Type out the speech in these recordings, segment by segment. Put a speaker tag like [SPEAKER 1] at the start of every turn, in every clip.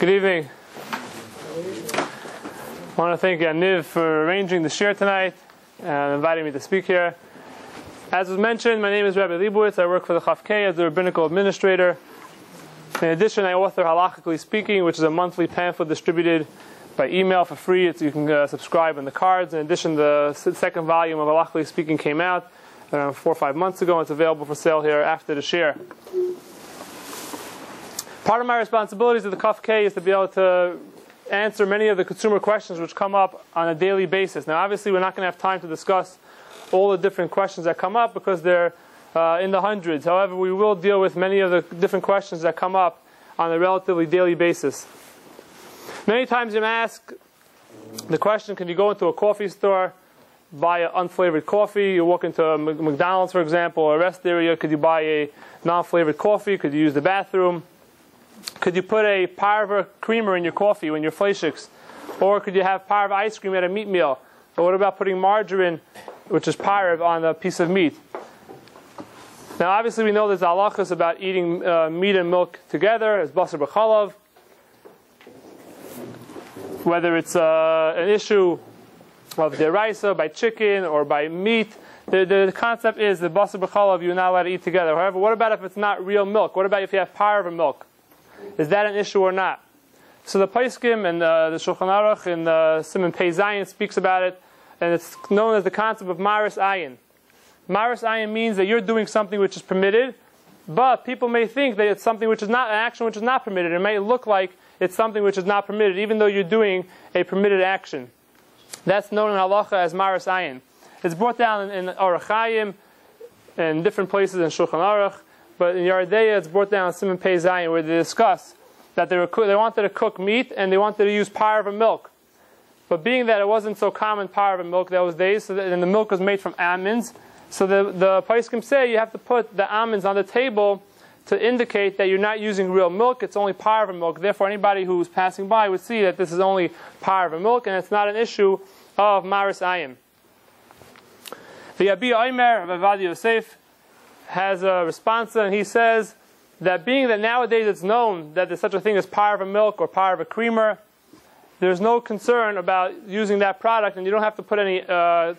[SPEAKER 1] Good evening. I want to thank Niv for arranging the shir tonight and inviting me to speak here. As was mentioned, my name is Rabbi Liebowitz. I work for the CHAZAQ as the rabbinical administrator. In addition, I author Halachically Speaking, which is a monthly pamphlet distributed by email for free. You can subscribe in the cards. In addition, the second volume of Halachically Speaking came out around 4 or 5 months ago. It's available for sale here after the shir. Part of my responsibilities at the CHAZAQ is to be able to answer many of the consumer questions which come up on a daily basis. Now, obviously, we're not going to have time to discuss all the different questions that come up because they're in the hundreds. However, we will deal with many of the different questions that come up on a relatively daily basis. Many times you ask the question, can you go into a coffee store, buy an unflavored coffee? You walk into a McDonald's, for example, or a rest area, could you buy a non-flavored coffee? Could you use the bathroom? Could you put a parva creamer in your coffee when you're fleishiks? Or could you have parva ice cream at a meat meal? Or what about putting margarine, which is parva, on a piece of meat? Now, obviously, we know there's halachas about eating meat and milk together, as basar b'chalav. Whether it's an issue of deraisa by chicken or by meat, the concept is that basar b'chalav you're not allowed to eat together. However, what about if it's not real milk? What about if you have parva milk? Is that an issue or not? So the Paiskim and the Shulchan Aruch and Siman Pei Zayin speaks about it, and it's known as the concept of Maris Ayin. Maris Ayin means that you're doing something which is permitted, but people may think that it's something which is not an action which is not permitted. It may look like it's something which is not permitted, even though you're doing a permitted action. That's known in halacha as Maris Ayin. It's brought down in Orach Chaim and different places in Shulchan Aruch. But in Yardeya, it's brought down in Siman Pei Zayin, where they discuss that they wanted to cook meat and they wanted to use parva milk. But being that it wasn't so common parva milk those days, and the milk was made from almonds, so the Paiskim say you have to put the almonds on the table to indicate that you're not using real milk, it's only parva milk. Therefore, anybody who's passing by would see that this is only parva milk, and it's not an issue of Maris Ayin. The Abi Omer of Avad Yosef has a response, and he says that being that nowadays it's known that there's such a thing as parva milk or parva creamer, there's no concern about using that product, and you don't have to put any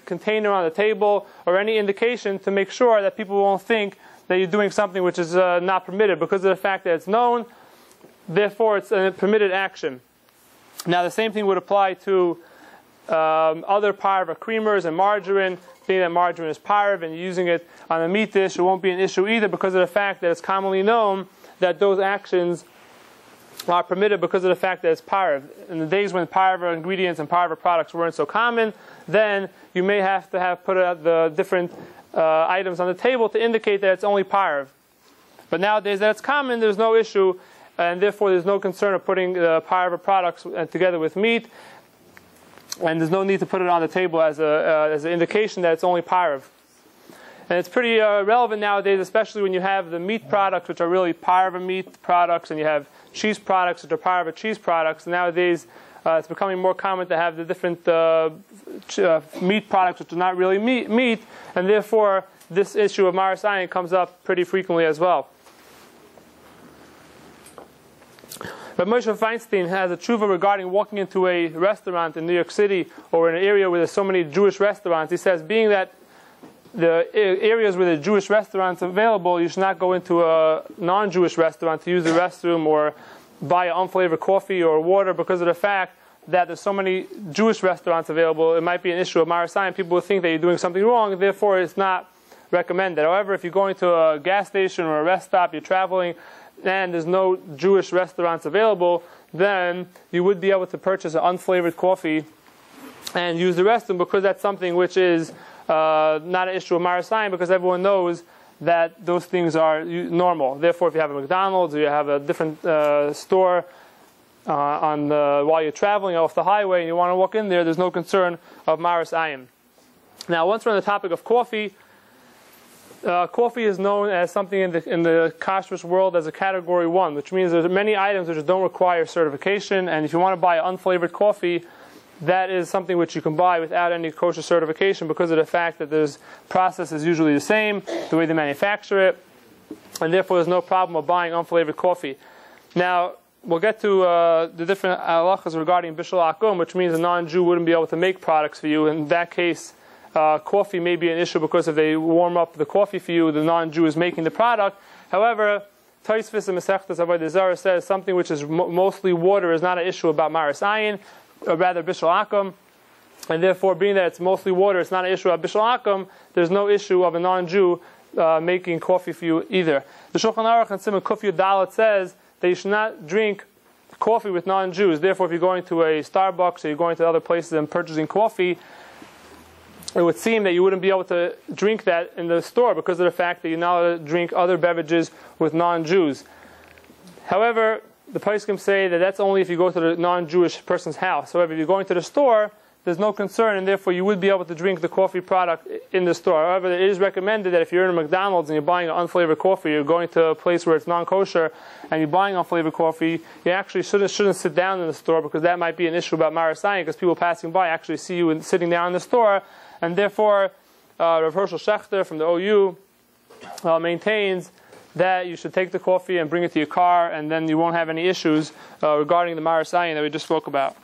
[SPEAKER 1] container on the table or any indication to make sure that people won't think that you're doing something which is not permitted because of the fact that it's known. Therefore, it's a permitted action. Now, the same thing would apply to other parva creamers and margarine. Being that margarine is parva and using it on a meat dish, it won't be an issue either because of the fact that it's commonly known that those actions are permitted because of the fact that it's parva. In the days when parva ingredients and parva products weren't so common, then you may have to put the different items on the table to indicate that it's only parva. But nowadays that it's common, there's no issue, and therefore there's no concern of putting the parva products together with meat. And there's no need to put it on the table as an indication that it's only parva. And it's pretty relevant nowadays, especially when you have the meat products, which are really parva meat products, and you have cheese products, which are parva cheese products. Nowadays, it's becoming more common to have the different meat products, which are not really meat, and therefore this issue of Maris Ayin comes up pretty frequently as well. But Moshe Feinstein has a tshuva regarding walking into a restaurant in New York City or in an area where there's so many Jewish restaurants. He says, being that the areas where the Jewish restaurants are available, you should not go into a non-Jewish restaurant to use the restroom or buy an unflavored coffee or water because of the fact that there's so many Jewish restaurants available. It might be an issue of Maris Ayin. People will think that you're doing something wrong, therefore it's not recommended. However, if you're going to a gas station or a rest stop, you're traveling, and there's no Jewish restaurants available, then you would be able to purchase an unflavored coffee and use the restroom because that's something which is not an issue of Maris Ayin because everyone knows that those things are normal. Therefore, if you have a McDonald's or you have a different store while you're traveling off the highway and you want to walk in there's no concern of Maris Ayin. Now, once we're on the topic of coffee, coffee is known as something in the Kashrut world as a category 1, which means there's many items which don't require certification, and if you want to buy unflavored coffee, that is something which you can buy without any kosher certification because of the fact that the process is usually the same, the way they manufacture it, and therefore there's no problem of buying unflavored coffee. Now, we'll get to the different halachas regarding bishul akum, which means a non-Jew wouldn't be able to make products for you. In that case, coffee may be an issue because if they warm up the coffee for you, the non-Jew is making the product. However, Tosfos and Masechtas Avodah Zarah says something which is mostly water is not an issue about maris ayin, or rather bishul akum. And therefore, being that it's mostly water, it's not an issue of bishul akum, there's no issue of a non-Jew making coffee for you either. The Shulchan Aruch and Siman Kuf Yud Dalet says that you should not drink coffee with non-Jews. Therefore, if you're going to a Starbucks or you're going to other places and purchasing coffee, it would seem that you wouldn't be able to drink that in the store because of the fact that you're not allowed to drink other beverages with non-Jews. However, the poskim say that that's only if you go to the non-Jewish person's house. However, if you're going to the store, there's no concern, and therefore you would be able to drink the coffee product in the store. However, it is recommended that if you're in a McDonald's and you're buying an unflavored coffee, you're going to a place where it's non-kosher, and you're buying unflavored coffee, you actually shouldn't sit down in the store because that might be an issue about maris ayin, because people passing by actually see you sitting down in the store, and therefore Rav Hershel Schechter from the OU maintains that you should take the coffee and bring it to your car, and then you won't have any issues regarding the maris ayin that we just spoke about.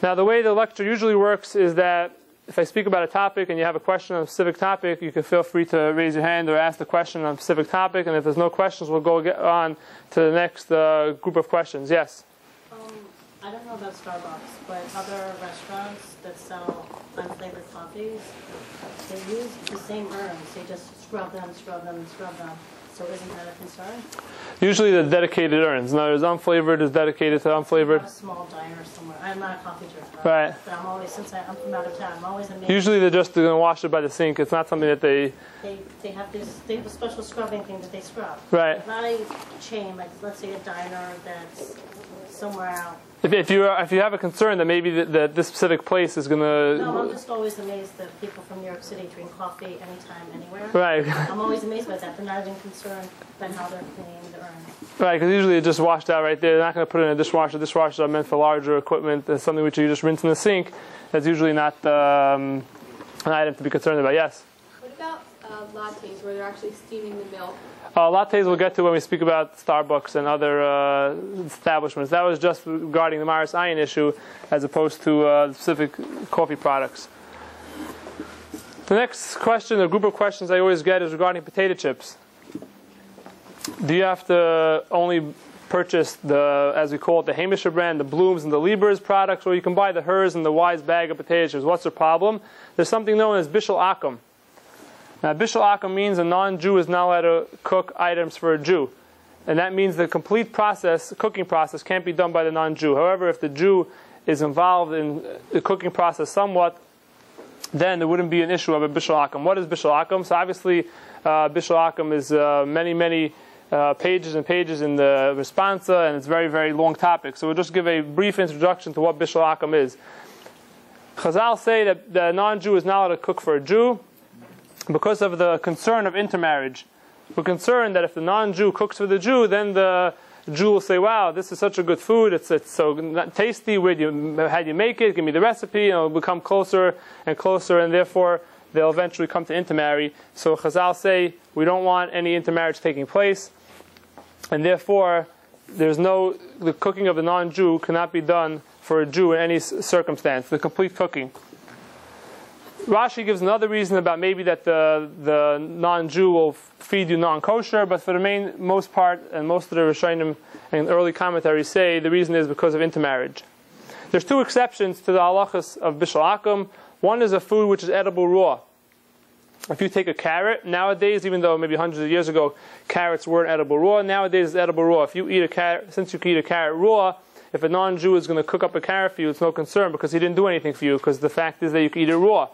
[SPEAKER 1] Now, the way the lecture usually works is that if I speak about a topic and you have a question on a specific topic, you can feel free to raise your hand or ask the question on a specific topic, and if there's no questions, we'll go on to the next group of questions. Yes?
[SPEAKER 2] I don't know about Starbucks, but other restaurants that sell unflavored coffees, they use the same urns. They just scrub them. So isn't that a concern?
[SPEAKER 1] Usually the dedicated urns. Now, there's unflavored is dedicated to unflavored.
[SPEAKER 2] I'm a small diner somewhere. I'm not a coffee drinker.
[SPEAKER 1] Right.
[SPEAKER 2] But I'm always, since I'm from out of town, I'm always amazed.
[SPEAKER 1] Usually they're just going to wash it by the sink. It's not something that they
[SPEAKER 2] have a special scrubbing thing that they scrub.
[SPEAKER 1] Right.
[SPEAKER 2] Not a chain, like let's say a diner that's somewhere out.
[SPEAKER 1] If you have a concern that maybe that this specific place is going to...
[SPEAKER 2] No, I'm just always amazed that people from New York City drink coffee anytime, anywhere.
[SPEAKER 1] Right.
[SPEAKER 2] I'm always amazed by that. They're not even concerned about how they're cleaning the urn.
[SPEAKER 1] Right, because usually it's just washed out right there. They're not going to put it in a dishwasher. Dishwashers are meant for larger equipment. That's something which you just rinse in the sink. That's usually not an item to be concerned about. Yes?
[SPEAKER 3] What about lattes where they're actually steaming the milk?
[SPEAKER 1] Lattes we'll get to when we speak about Starbucks and other establishments. That was just regarding the maris ayin issue as opposed to specific coffee products. The next question, a group of questions I always get is regarding potato chips. Do you have to only purchase the, as we call it, the Hamisher brand, the Blooms and the Lieber's products, or you can buy the Hers and the Wise bag of potato chips? What's the problem? There's something known as bishul akum. Now, bishul akum means a non-Jew is not allowed to cook items for a Jew. And that means the complete process, cooking process, can't be done by the non-Jew. However, if the Jew is involved in the cooking process somewhat, then there wouldn't be an issue of a bishul akum. What is bishul akum? So obviously, bishul akum is many pages and pages in the responsa, and it's a very, very long topic. So we'll just give a brief introduction to what bishul akum is. Chazal say that the non-Jew is not allowed to cook for a Jew because of the concern of intermarriage. We're concerned that if the non-Jew cooks for the Jew, then the Jew will say, wow, this is such a good food, it's so tasty, how'd you make it, give me the recipe, and it'll become closer and closer, and therefore they'll eventually come to intermarry. So Chazal say, we don't want any intermarriage taking place, and therefore the cooking of the non-Jew cannot be done for a Jew in any circumstance, the complete cooking. Rashi gives another reason about maybe that the non-Jew will feed you non-kosher, but for the most part, and most of the Rishonim and early commentaries say the reason is because of intermarriage. There's two exceptions to the halachas of bishul akum. One is a food which is edible raw. If you take a carrot, nowadays, even though maybe hundreds of years ago carrots weren't edible raw, nowadays it's edible raw. If you eat a carrot, since you can eat a carrot raw, if a non-Jew is going to cook up a carrot for you, it's no concern because he didn't do anything for you, because the fact is that you can eat it raw.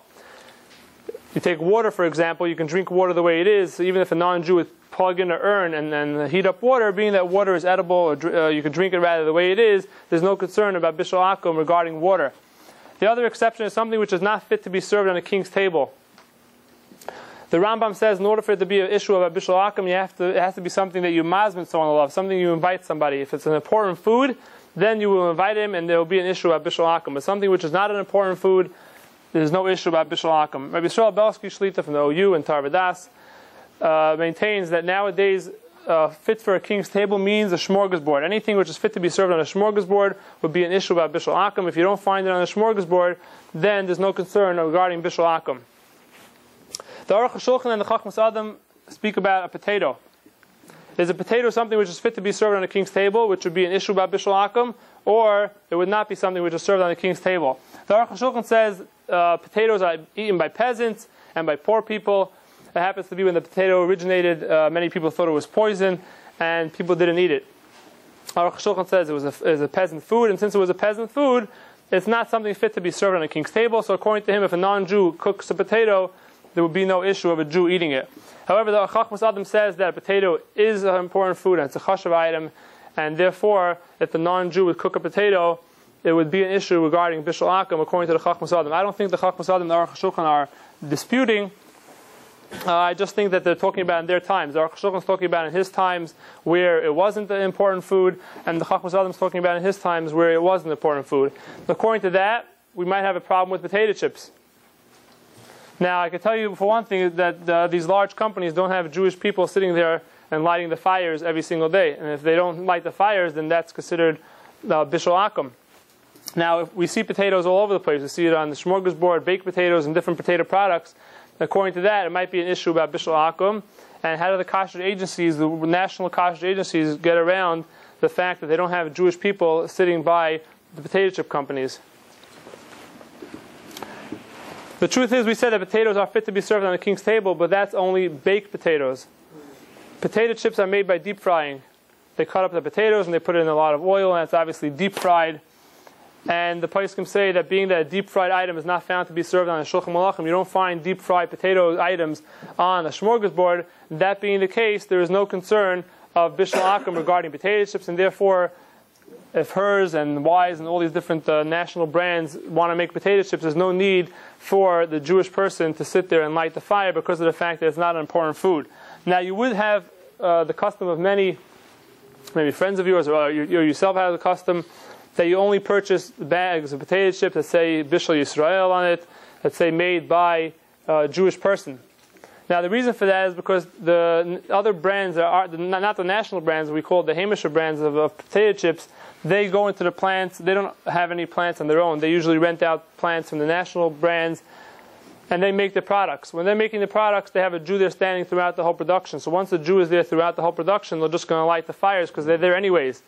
[SPEAKER 1] You take water, for example, you can drink water the way it is. So even if a non-Jew would plug in an urn and heat up water, being that water is edible, or you can drink it rather the way it is, there's no concern about bishul akum regarding water. The other exception is something which is not fit to be served on a king's table. The Rambam says in order for it to be an issue of a bishul akum, it has to be something that you mazmin someone to love, something you invite somebody. If it's an important food, then you will invite him and there will be an issue of bishul akum. But something which is not an important food, there's no issue about bishul akum. Rabbi Yisrael Belsky Shlita from the OU and Tarvadas maintains that nowadays fit for a king's table means a smorgasbord. Anything which is fit to be served on a smorgasbord would be an issue about bishul akum. If you don't find it on a smorgasbord, then there's no concern regarding bishul akum. The Aruch HaShulchan and the Chachmas Adam speak about a potato. Is a potato something which is fit to be served on a king's table, which would be an issue about bishul akum, or it would not be something which is served on a king's table? The Aruch HaShulchan says potatoes are eaten by peasants and by poor people. It happens to be when the potato originated, many people thought it was poison, and people didn't eat it. Aruch HaShulchan says it was a peasant food, and since it was a peasant food, it's not something fit to be served on a king's table. So according to him, if a non-Jew cooks a potato, there would be no issue of a Jew eating it. However, the Chachmas Adam says that a potato is an important food and it's a chashav item, and therefore, if the non-Jew would cook a potato, it would be an issue regarding bishul akum, according to the Chachmas Adam. I don't think the Chachmas Adam and the Aruch HaShulchan are disputing. I just think that they're talking about in their times. The Aruch HaShulchan is talking about in his times where it wasn't an important food, and the Chachmas Adam is talking about in his times where it was an important food. According to that, we might have a problem with potato chips. Now, I can tell you for one thing that these large companies don't have Jewish people sitting there and lighting the fires every single day. And if they don't light the fires, then that's considered bishul akum. Now, if we see potatoes all over the place. We see it on the smorgasbord, baked potatoes, and different potato products. According to that, it might be an issue about bishul akum. And how do the kashrut agencies, the national kashrut agencies, get around the fact that they don't have Jewish people sitting by the potato chip companies? The truth is, we said that potatoes are fit to be served on a king's table, but that's only baked potatoes. Potato chips are made by deep frying. They cut up the potatoes and they put it in a lot of oil, and it's obviously deep fried. And the poskim say that being that a deep fried item is not found to be served on a shulchan malachim, you don't find deep fried potato items on a smorgasbord. That being the case, there is no concern of bishul akum regarding potato chips, and therefore, if Hers and Wise and all these different national brands want to make potato chips, there's no need for the Jewish person to sit there and light the fire because of the fact that it's not an important food. Now, you would have the custom of many, maybe friends of yours or you yourself have the custom that you only purchase bags of potato chips that say Bishul Yisrael on it, that say made by a Jewish person. Now, the reason for that is because the other brands, not the national brands, we call it the Hamisher brands of potato chips, they go into the plants. They don't have any plants on their own. They usually rent out plants from the national brands, and they make the products. When they're making the products, they have a Jew there standing throughout the whole production. So once the Jew is there throughout the whole production, they're just going to light the fires because they're there anyways.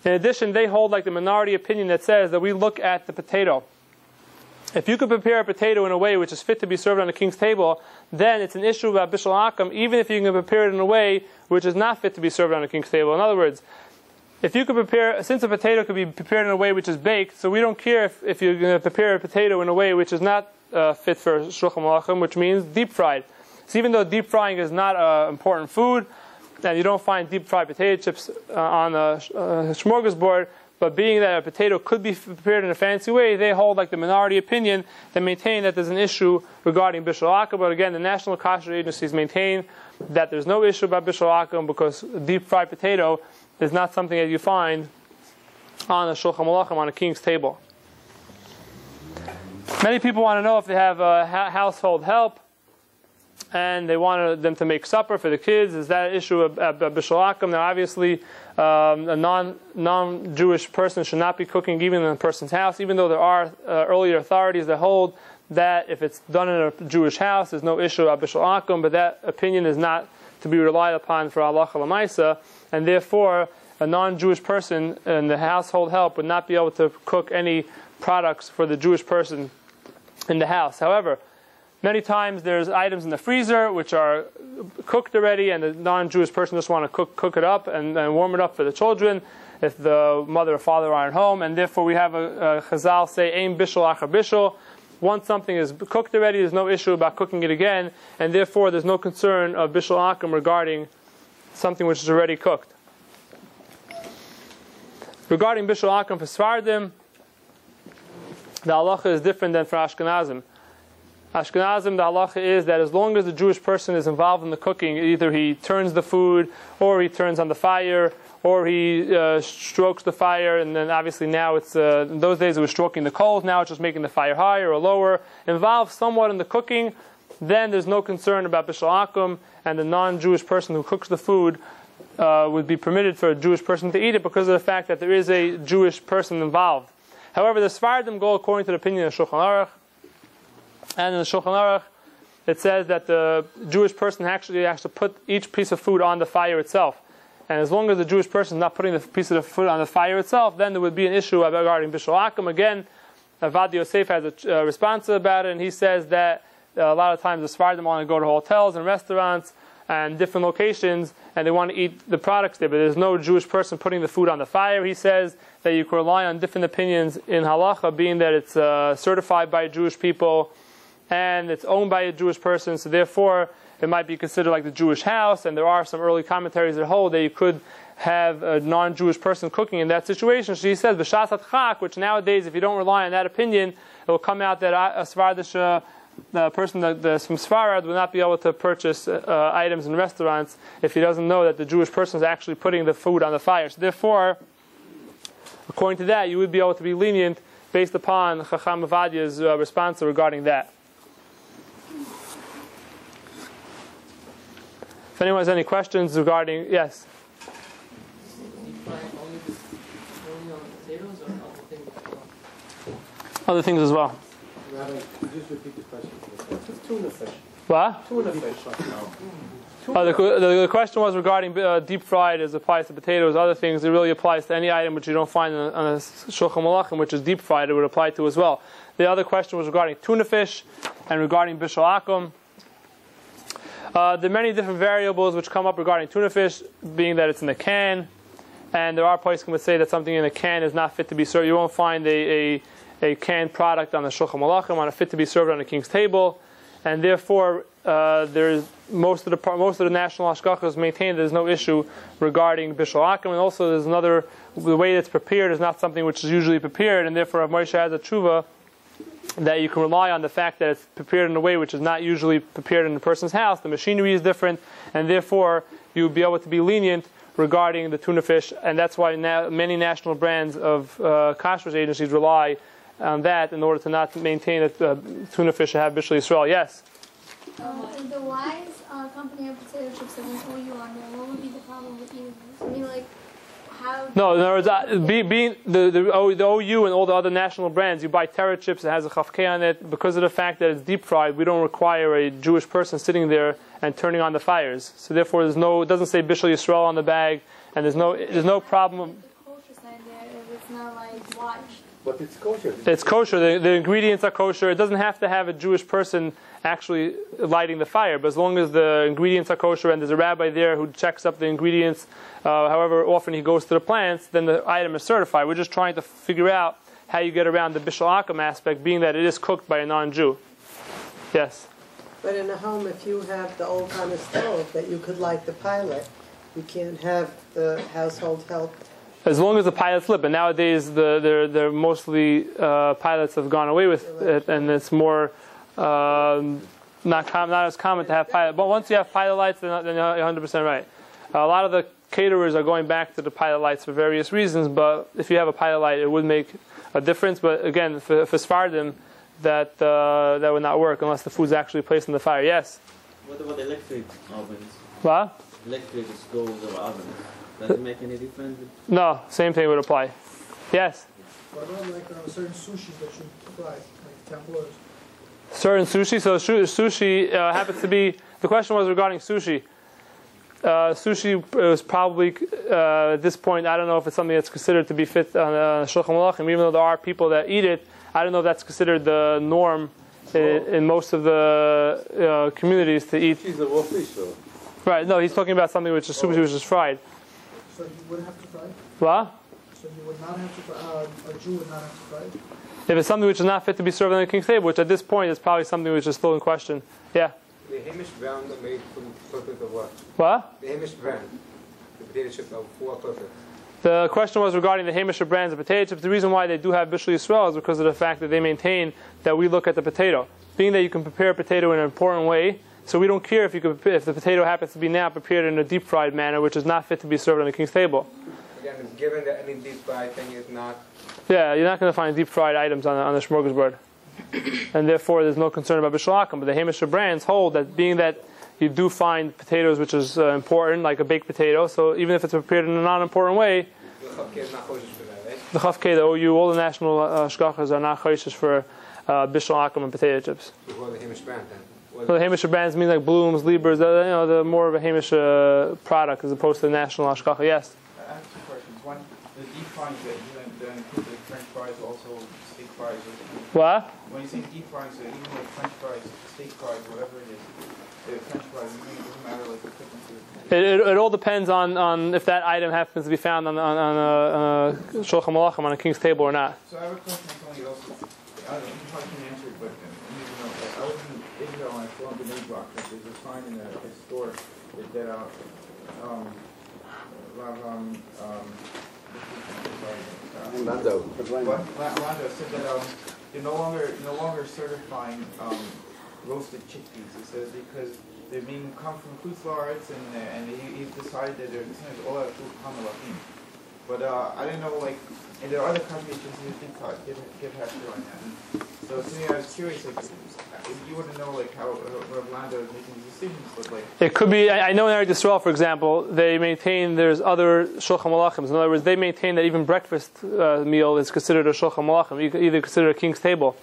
[SPEAKER 1] In addition, they hold like the minority opinion that says that we look at the potato. If you could prepare a potato in a way which is fit to be served on a king's table, then it's an issue about bishul akum, even if you can prepare it in a way which is not fit to be served on a king's table. In other words, if you could prepare, since a potato could be prepared in a way which is baked, so we don't care if you're going to prepare a potato in a way which is not fit for shulchan malachim, which means deep fried. So even though deep frying is not an important food, and you don't find deep fried potato chips on a smorgasbord, but being that a potato could be prepared in a fancy way, they hold like the minority opinion that maintain that there's an issue regarding bishul akum. But again, the national kashrut agencies maintain that there's no issue about bishul akum because deep fried potato is not something that you find on a shulchan malachim, on a king's table. Many people want to know if they have household help and they want them to make supper for the kids. Is that an issue of bishul akum? Now, obviously, a non-Jewish person should not be cooking even in a person's house, even though there are earlier authorities that hold that if it's done in a Jewish house, there's no issue of bishul akum, but that opinion is not to be relied upon for halacha l'maisa, and therefore a non-Jewish person in the household help would not be able to cook any products for the Jewish person in the house. However, many times there's items in the freezer which are cooked already, and the non-Jewish person just want to cook it up and warm it up for the children if the mother or father aren't home, and therefore we have a Chazal say, Ein bishul achar bishul. Once something is cooked already, there's no issue about cooking it again, and therefore there's no concern of bishul akum regarding something which is already cooked. Regarding bishul akum for Sfardim, the halacha is different than for Ashkenazim. Ashkenazim, the halacha is that as long as the Jewish person is involved in the cooking, either he turns the food, or he turns on the fire, or he strokes the fire, and then obviously now it's, in those days it was stroking the coals, now it's just making the fire higher or lower, involved somewhat in the cooking, then there's no concern about bishul akum, and the non-Jewish person who cooks the food would be permitted for a Jewish person to eat it because of the fact that there is a Jewish person involved. However, the Sephardim go according to the opinion of Shulchan Aruch, and in the Shulchan Aruch it says that the Jewish person actually has to put each piece of food on the fire itself. And as long as the Jewish person is not putting the piece of the food on the fire itself, then there would be an issue regarding Bishul Akum. Again, Avad Yosef has a response about it, and he says that a lot of times the Sephardim want to go to hotels and restaurants and different locations, and they want to eat the products there, but there's no Jewish person putting the food on the fire. He says that you can rely on different opinions in halacha, being that it's certified by Jewish people and it's owned by a Jewish person, so therefore it might be considered like the Jewish house, and there are some early commentaries that hold that you could have a non-Jewish person cooking in that situation. So he says, B'shas HaChak, which nowadays, if you don't rely on that opinion, it will come out that a Sephardish the person that's from Sfarad will not be able to purchase items in restaurants if he doesn't know that the Jewish person is actually putting the food on the fire. So therefore, according to that, you would be able to be lenient based upon Chacham Avadia's response regarding that. If anyone has any questions regarding, yes? Other things as well.
[SPEAKER 4] Rabbi, could you just repeat the question? What's tuna fish?
[SPEAKER 1] What?
[SPEAKER 4] Tuna fish.
[SPEAKER 1] The question was regarding deep fried as applies to potatoes. Other things, it really applies to any item which you don't find on a Shulchan Malachim, which is deep fried, it would apply to as well. The other question was regarding tuna fish and regarding Bishul Akum. There are many different variables which come up regarding tuna fish, being that it's in the can, and there are places that would say that something in a can is not fit to be served. You won't find a canned product on the Shulchan Malachim on a fit to be served on the king's table, and therefore there's most of the national hashgachas maintain there's no issue regarding Bishul Akum, and also there's another, the way it's prepared is not something which is usually prepared, and therefore Rabbi Moishe has a tshuva that you can rely on the fact that it's prepared in a way which is not usually prepared in a person's house. The machinery is different, and therefore you would be able to be lenient regarding the tuna fish, and that's why now many national brands of kashrut agencies rely on that in order to not maintain that tuna fish should have Bishul Yisrael. Yes?
[SPEAKER 5] The Wise company of potato chips that went OU on there, what would be the problem with you? I mean, like, how...
[SPEAKER 1] No, in other words, being the OU and all the other national brands, you buy Terra chips, it has a chafkei on it. Because of the fact that it's deep fried, we don't require a Jewish person sitting there and turning on the fires. So therefore, it doesn't say Bishul Yisrael on the bag, and there's no problem.
[SPEAKER 5] The kosher side there, if it's not like watched.
[SPEAKER 4] But it's kosher.
[SPEAKER 1] It's kosher. The ingredients are kosher. It doesn't have to have a Jewish person actually lighting the fire, but as long as the ingredients are kosher and there's a rabbi there who checks up the ingredients, however often he goes to the plants, then the item is certified. We're just trying to figure out how you get around the Bishul Akum aspect, being that it is cooked by a non-Jew. Yes?
[SPEAKER 6] But in a home, if you have the old kind of stove that you could light the pilot, you can't have the household help.
[SPEAKER 1] As long as the pilot's lit, but nowadays they're mostly pilots have gone away with it, and it's more not as common to have pilot. But once you have pilot lights, then you're 100% right. A lot of the caterers are going back to the pilot lights for various reasons, but if you have a pilot light, it would make a difference. But again, for Sephardim, that would not work unless the food's actually placed in the fire. Yes?
[SPEAKER 7] What about electric ovens?
[SPEAKER 1] What?
[SPEAKER 7] Electric stoves or ovens. Does it make any difference?
[SPEAKER 1] No, same thing would apply. Yes?
[SPEAKER 8] What about like certain sushis that should fry, like tempura?
[SPEAKER 1] Certain sushi. So sushi happens to be. The question was regarding sushi. Sushi is probably at this point. I don't know if it's something that's considered to be fit on Shulchan Malachim. Even though there are people that eat it, I don't know if that's considered the norm in most of the communities to eat.
[SPEAKER 4] She's a raw fish, though.
[SPEAKER 1] Right. No, he's talking about something which is sushi, which is fried.
[SPEAKER 8] So you wouldn't have to fry?
[SPEAKER 1] What?
[SPEAKER 8] So you would not have to fry, a Jew would not have to fry?
[SPEAKER 1] If it's something which is not fit to be served on the king's table, which at this point is probably something which is still in question. Yeah?
[SPEAKER 9] The Hamish brand are made for the purpose of what?
[SPEAKER 1] What?
[SPEAKER 9] The Hamish brand. The potato chips are for purpose.
[SPEAKER 1] The question was regarding the Hamish brands of potato chips. The reason why they do have Bishul Yisrael is because of the fact that they maintain that we look at the potato. Being that you can prepare a potato in an important way, so we don't care if the potato happens to be now prepared in a deep fried manner, which is not fit to be served on the king's table.
[SPEAKER 9] Again, given that any deep fried thing is not...
[SPEAKER 1] Yeah, you're not going to find deep fried items on the smorgasbord. And therefore there's no concern about Bishul Akum. But the Hamish brands hold that being that you do find potatoes, which is important, like a baked potato. So even if it's prepared in a non-important way, the Chavkei, the OU, all the national shkachas are not choishes for bishul akum and potato chips. So the Hamish brands mean like Blooms, Liebers, the more of a Hamish product as opposed to the national ashkacha. Yes?
[SPEAKER 10] I have two questions. One, the deep frying that include the French fries, also steak fries.
[SPEAKER 1] What?
[SPEAKER 10] When you say deep frying, so even like French fries, steak fries, whatever it is, the French fries, it doesn't matter like the cooking food.
[SPEAKER 1] It all depends on if that item happens to be found on a Shulchan Malachim, on a king's table or not.
[SPEAKER 10] So I have a question for somebody else. I don't know if you probably can answer it, but I need to know. I was in Israel and I saw the Mouthwash. There's a sign in a store that Lando said that they're no longer certifying roasted chickpeas. He says because they're being come from Kutzlaritz and he decided that they're all out of food kamalachim. But I didn't know, like, and there are other countries that give hashir on that. So to me, I was curious, like, if you wouldn't know, like, how Lando is making these decisions, but like.
[SPEAKER 1] It could be. I know in Eretz Yisrael, for example, they maintain there's other shulchan malachim. In other words, they maintain that even breakfast meal is considered a shulchan malachim. You could either consider a king's table,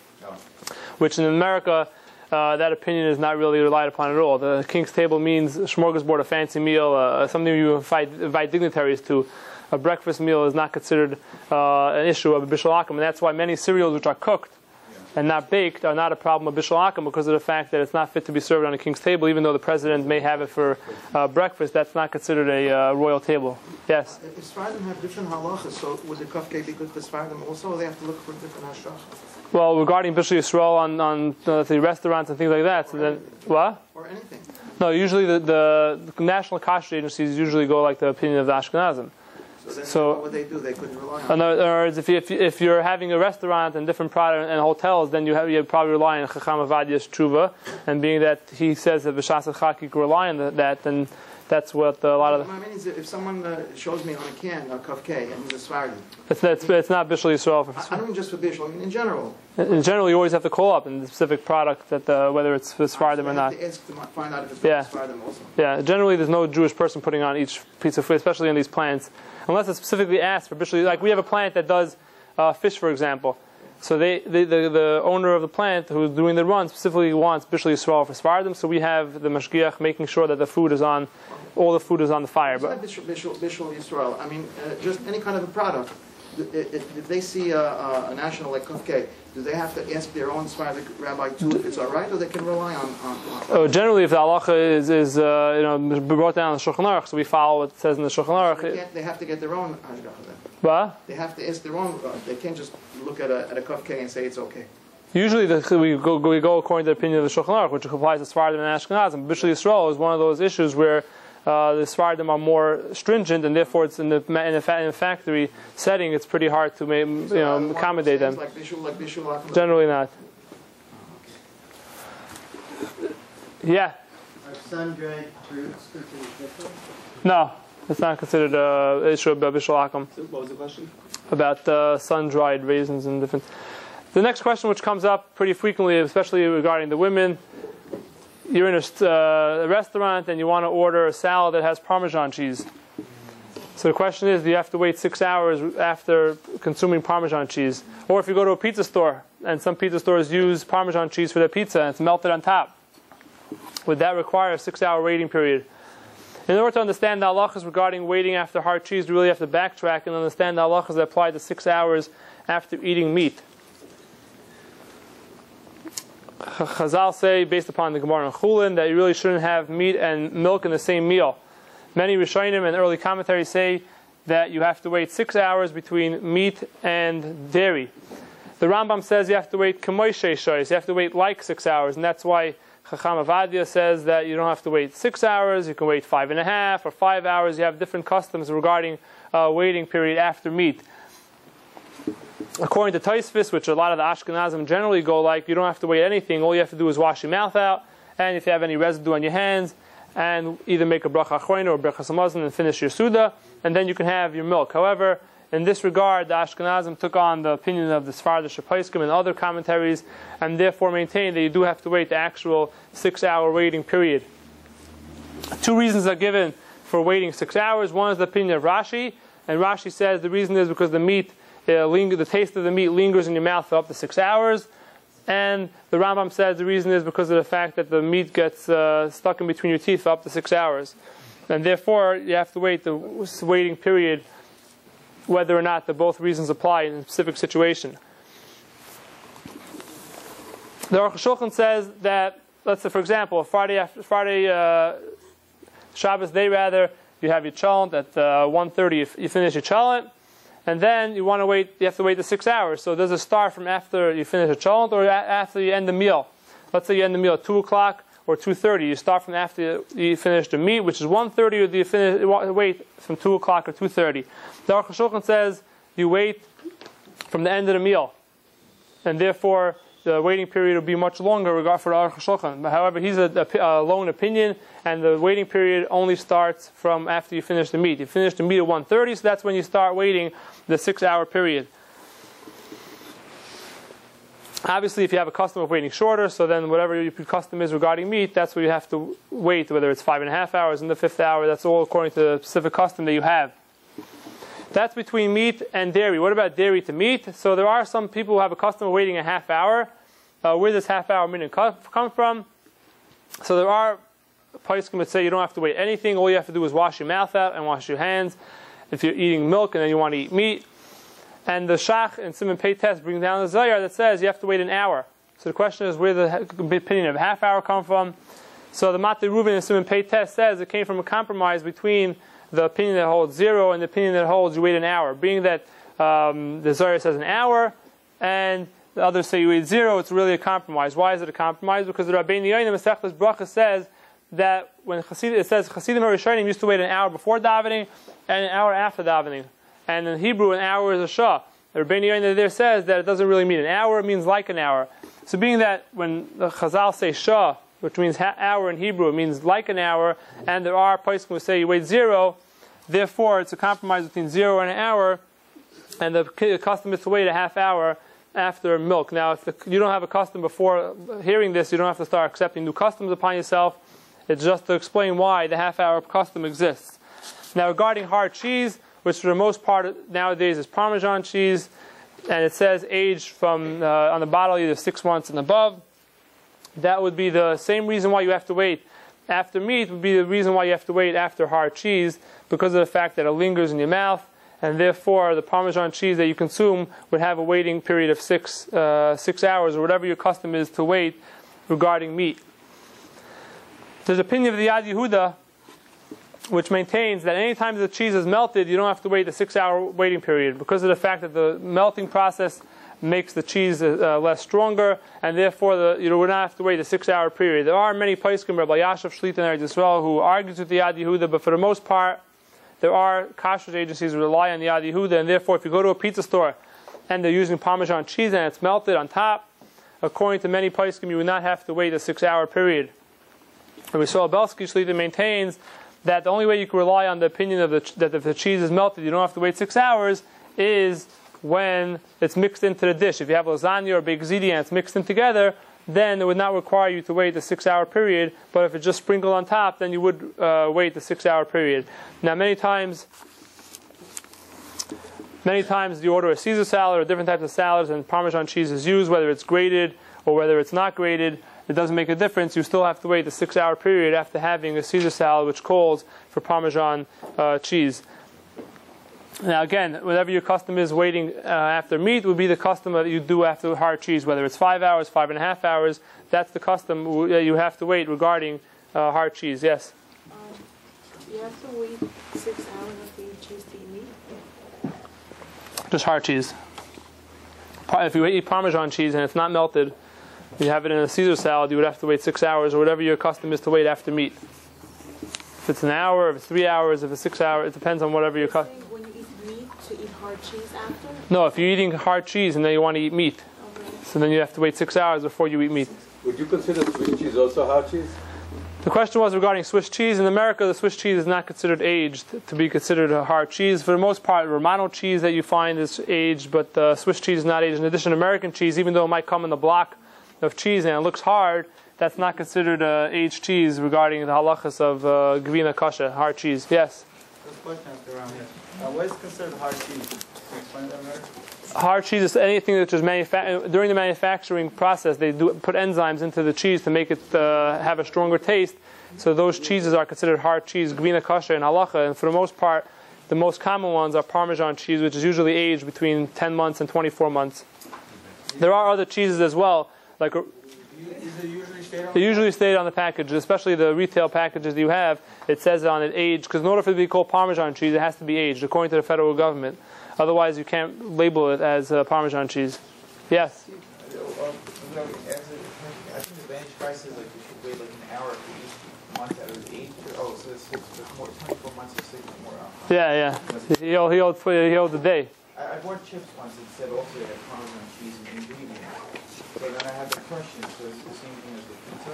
[SPEAKER 1] which in America. That opinion is not really relied upon at all. The king's table means a smorgasbord, a fancy meal, something you invite dignitaries to. A breakfast meal is not considered an issue of bishul akum, and that's why many cereals which are cooked and not baked are not a problem of bishul akum, because of the fact that it's not fit to be served on a king's table. Even though the president may have it for breakfast, that's not considered a royal table. Yes?
[SPEAKER 8] If Sfardim have different halachas, so would the kafkei be good for Sfardim also, or they have to look for different hashgacha?
[SPEAKER 1] Well, regarding bishul Yisrael on the restaurants and things like that, so then what?
[SPEAKER 8] Or anything.
[SPEAKER 1] No, usually the national kashrut agencies usually go like the opinion of the Ashkenazim.
[SPEAKER 8] So what would they do? They couldn't rely on.
[SPEAKER 1] In other words, if you're having a restaurant and different product and hotels, then you probably rely on Chacham Avadia's tshuva, and being that he says that b'shas chak you can rely on that, then that's what a lot of.
[SPEAKER 8] What I mean is, if someone shows me on a can a kafkei and he's a Sfardi,
[SPEAKER 1] it's not bishul Yisrael.
[SPEAKER 8] I don't mean just for bishul. I mean in general.
[SPEAKER 1] In general, you always have to call up in the specific product that whether it's for Sfardim or not.
[SPEAKER 8] You have to ask to find out if it's
[SPEAKER 1] Yeah.
[SPEAKER 8] for Sfardim also.
[SPEAKER 1] Yeah, generally there's no Jewish person putting on each piece of food, especially in these plants, unless it's specifically asked for bishul. Like we have a plant that does fish, for example. So the owner of the plant who's doing the run specifically wants bishul Yisrael for Sfardim. So we have the mashgiach making sure that the food is on, all the food is on the fire.
[SPEAKER 8] But bishul Yisrael. I mean, just any kind of a product. If they see a national like kafkei, do they have to ask their own Sephardic rabbi too if it's all right, or they can rely on
[SPEAKER 1] generally, if the halacha is brought down in the Shulchan Aruch, so we follow what it says in the Shulchan Aruch.
[SPEAKER 8] They have to get their own hashgacha then.
[SPEAKER 1] What?
[SPEAKER 8] They have to ask their own. They can't just look at a kafkei and say it's okay.
[SPEAKER 1] Usually we go according to the opinion of the Shulchan Aruch, which applies to Sfardim and Ashkenazim. Bishul Yisrael is one of those issues where the Sfardim are more stringent, and therefore it's in a factory setting. It's pretty hard to accommodate them.
[SPEAKER 8] Like bishul,
[SPEAKER 1] generally not. Yeah.
[SPEAKER 4] Are sun-dried fruits considered bishul?
[SPEAKER 1] No, it's not considered an issue about bishul akum.
[SPEAKER 4] So what was the question?
[SPEAKER 1] About sun-dried raisins and different. The next question, which comes up pretty frequently, especially regarding the women. You're in a restaurant and you want to order a salad that has Parmesan cheese. So the question is, do you have to wait 6 hours after consuming Parmesan cheese? Or if you go to a pizza store, and some pizza stores use Parmesan cheese for their pizza and it's melted on top, would that require a 6-hour waiting period? In order to understand the halachas regarding waiting after hard cheese, you really have to backtrack and understand the halachas that apply to 6 hours after eating meat. Chazal say, based upon the Gemara and Chulin, that you really shouldn't have meat and milk in the same meal. Many Rishonim and early commentaries say that you have to wait 6 hours between meat and dairy. The Rambam says you have to wait k'moishe shoyes, you have to wait like 6 hours, and that's why Chacham Avadia says that you don't have to wait 6 hours, you can wait 5.5 or 5 hours. You have different customs regarding waiting period after meat. According to Tosfos, which a lot of the Ashkenazim generally go like, you don't have to wait anything. All you have to do is wash your mouth out, and if you have any residue on your hands, and either make a bracha achroina or bracha samazon and finish your suda, and then you can have your milk. However, in this regard, the Ashkenazim took on the opinion of the Sephardic Poskim and other commentaries, and therefore maintained that you do have to wait the actual 6-hour waiting period. Two reasons are given for waiting 6 hours. One is the opinion of Rashi, and Rashi says the reason is because the meat, the taste of the meat lingers in your mouth for up to 6 hours. And the Rambam says the reason is because of the fact that the meat gets stuck in between your teeth for up to 6 hours. And therefore, you have to wait the waiting period, whether or not both reasons apply in a specific situation. The Aruch HaShulchan says that, let's say, for example, Friday Shabbos day rather, you have your chalent at 1:30. You finish your chalent, and then you want to wait. You have to wait the 6 hours. So does it start from after you finish a chalent or after you end the meal? Let's say you end the meal at 2 o'clock or 2:30. You start from after you finish the meat, which is 1:30, or do you wait from 2 o'clock or 2:30? The Aruch HaShulchan says you wait from the end of the meal, and therefore the waiting period will be much longer regard for the Aruch HaShulchan. However, he's a lone opinion, and the waiting period only starts from after you finish the meat. You finish the meat at 1:30, so that's when you start waiting the 6 hour period. Obviously, if you have a custom of waiting shorter, so then whatever your custom is regarding meat, that's what you have to wait, whether it's 5.5 hours in the 5th hour, that's all according to the specific custom that you have. That's between meat and dairy. What about dairy to meat? So there are some people who have a custom of waiting a half hour. Where does half hour minute come from? So there are poskim that say you don't have to wait anything. All you have to do is wash your mouth out and wash your hands if you're eating milk and then you want to eat meat. And the Shach and Simon Pei Test bring down the Zohar that says you have to wait an hour. So the question is, where the opinion of half hour come from? So the Matei Reuven and Simon Pei Test says it came from a compromise between the opinion that holds 0 and the opinion that holds you wait an hour. Being that the Zohar says an hour and the others say you wait 0, it's really a compromise. Why is it a compromise? Because the Rabbeinu Yonim Masechtas Bracha says that when it says Chasidim HaRishonim used to wait an hour before davening and an hour after davening. And in Hebrew, an hour is a shah. The Rabbeinu Yonim there says that it doesn't really mean an hour, it means like an hour. So being that when the Chazal say shah, which means hour in Hebrew, it means like an hour, and there are poskim who say you wait 0, therefore it's a compromise between 0 and an hour, and the custom is to wait a half hour after milk. Now, if you don't have a custom before hearing this, you don't have to start accepting new customs upon yourself. It's just to explain why the half hour custom exists. Now, regarding hard cheese, which for the most part nowadays is Parmesan cheese, and it says aged from on the bottle either 6 months and above, that would be the same reason why you have to wait after meat would be the reason why you have to wait after hard cheese, because of the fact that it lingers in your mouth, and therefore the Parmesan cheese that you consume would have a waiting period of 6 hours, or whatever your custom is to wait regarding meat. There's an opinion of the Yad Yehuda which maintains that any time the cheese is melted, you don't have to wait the 6 hour waiting period, because of the fact that the melting process makes the cheese less stronger, and therefore you would not have to wait a 6 hour period. There are many poskim, Rabbi Yashav Shlita and Eretz Yisrael, who argues with the Yad Yehuda, but for the most part, there are kashrut agencies who rely on the Yad Yehuda, and therefore if you go to a pizza store and they're using Parmesan cheese and it's melted on top, according to many poskim, you would not have to wait a 6 hour period. Rabbi Yisrael Belsky Shlita maintains that the only way you can rely on the opinion of that if the cheese is melted, you don't have to wait 6 hours, is when it's mixed into the dish. If you have lasagna or baked ziti and it's mixed in together, then it would not require you to wait the 6 hour period. But if it's just sprinkled on top, then you would wait the 6 hour period. Now, many times you order a Caesar salad or different types of salads, and Parmesan cheese is used, whether it's grated or whether it's not grated. It doesn't make a difference. You still have to wait the 6 hour period after having a Caesar salad, which calls for Parmesan cheese. Now again, whatever your custom is waiting after meat would be the custom that you do after hard cheese, whether it's 5 hours, 5.5 hours. That's the custom you have to wait regarding hard cheese. Yes?
[SPEAKER 3] You have to wait 6 hours after you choose to eat meat?
[SPEAKER 1] Just hard cheese. If you eat Parmesan cheese and it's not melted, you have it in a Caesar salad, you would have to wait 6 hours, or whatever your custom is to wait after meat. If it's an hour, if it's 3 hours, if it's 6 hours, it depends on whatever your custom.
[SPEAKER 3] When you eat meat, to eat hard cheese after?
[SPEAKER 1] No, if you're eating hard cheese and then you want to eat meat, so then you have to wait 6 hours before you eat meat.
[SPEAKER 4] Would you consider Swiss cheese also hard cheese?
[SPEAKER 1] The question was regarding Swiss cheese. In America, the Swiss cheese is not considered aged to be considered a hard cheese. For the most part, Romano cheese that you find is aged, but Swiss cheese is not aged. In addition, American cheese, even though it might come in the block of cheese and it looks hard, that's not considered aged cheese regarding the halachas of gvina kasha, hard cheese. Yes?
[SPEAKER 11] This question is around here. What is considered hard cheese? Can you explain that better?
[SPEAKER 1] Hard cheese is anything that is during the manufacturing process. They do put enzymes into the cheese to make it have a stronger taste. So those cheeses are considered hard cheese, gvina kasha and halacha. And for the most part, the most common ones are Parmesan cheese, which is usually aged between 10 months and 24 months. There are other cheeses as well, like they usually state on the package, especially the retail packages you have. It says on it aged, because in order for it to be called Parmesan cheese, it has to be aged according to the federal government. Otherwise, you can't label it as Parmesan cheese. Yes.
[SPEAKER 10] I think the Danish price is like you should wait like an hour for each month that it was aged. Oh, so it's more 24 months or 6 more.
[SPEAKER 1] Yeah. He holds the day.
[SPEAKER 10] I bought chips once. It said also they had Parmesan cheese and ingredients. So then I had the question, so it's the same thing as the pizza?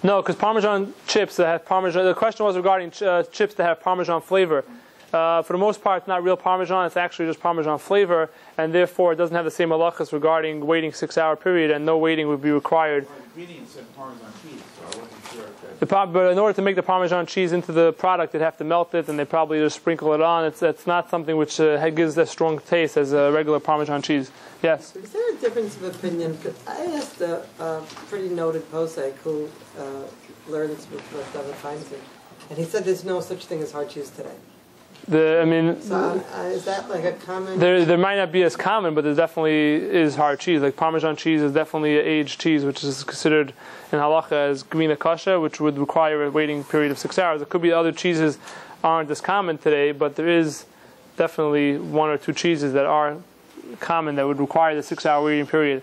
[SPEAKER 1] No, because Parmesan chips that have Parmesan, the question was regarding chips that have Parmesan flavor. For the most part, it's not real Parmesan, it's actually just Parmesan flavor, and therefore it doesn't have the same halachas regarding waiting 6-hour period, and no waiting would be required.
[SPEAKER 10] Well, the ingredients said Parmesan cheese, so I wasn't sure if
[SPEAKER 1] But in order to make the Parmesan cheese into the product, they'd have to melt it, and they probably just sprinkle it on. It's not something which gives a strong taste as a regular Parmesan cheese. Yes?
[SPEAKER 6] Is there a difference of opinion? 'Cause I asked a pretty noted posek who learns with David Feinstein, and he said there's no such thing as hard cheese today. So is that like a common?
[SPEAKER 1] There might not be as common, but there definitely is hard cheese. Like Parmesan cheese is definitely an aged cheese, which is considered in halacha as gvina kasha, which would require a waiting period of 6 hours. It could be other cheeses aren't as common today, but there is definitely 1 or 2 cheeses that are common that would require the 6-hour waiting period.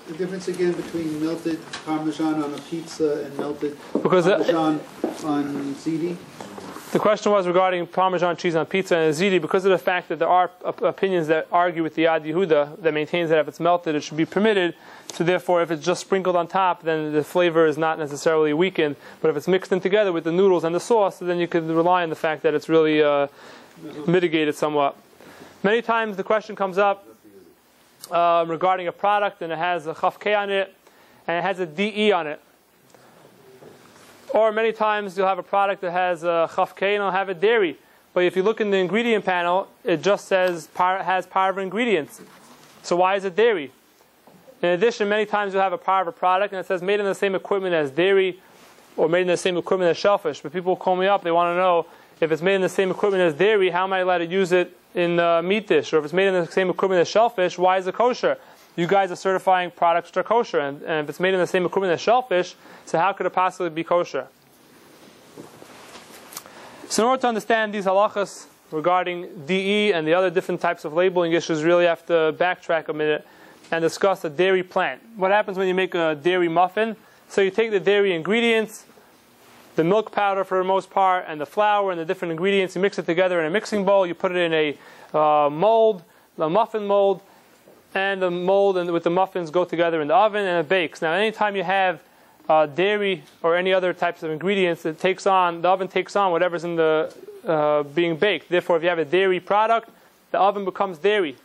[SPEAKER 12] The difference again between melted Parmesan on a pizza and melted Parmesan on ziti?
[SPEAKER 1] The question was regarding Parmesan cheese on pizza and ziti, because of the fact that there are opinions that argue with the Yad Yehuda that maintains that if it's melted it should be permitted. So therefore if it's just sprinkled on top, then the flavor is not necessarily weakened. But if it's mixed in together with the noodles and the sauce, then you could rely on the fact that it's really mitigated somewhat. Many times the question comes up regarding a product and it has a chaf K on it and it has a DE on it. Or many times you'll have a product that has a chaf K and it'll have a dairy. But if you look in the ingredient panel, it just says has parva ingredients. So why is it dairy? In addition, many times you'll have a parva product and it says made in the same equipment as dairy or made in the same equipment as shellfish. But people call me up, they want to know if it's made in the same equipment as dairy, how am I allowed to use it in meat dish? Or if it's made in the same equipment as shellfish, why is it kosher? You guys are certifying products that are kosher, and if it's made in the same equipment as shellfish, so how could it possibly be kosher? So in order to understand these halachas regarding DE and the other different types of labeling issues, really have to backtrack a minute and discuss a dairy plant. What happens when you make a dairy muffin? So you take the dairy ingredients, the milk powder for the most part, and the flour and the different ingredients, you mix it together in a mixing bowl, you put it in a mold, a muffin mold, and the mold and with the muffins go together in the oven and it bakes. Now anytime you have dairy or any other types of ingredients, the oven takes on whatever's in the being baked. Therefore, if you have a dairy product, the oven becomes dairy.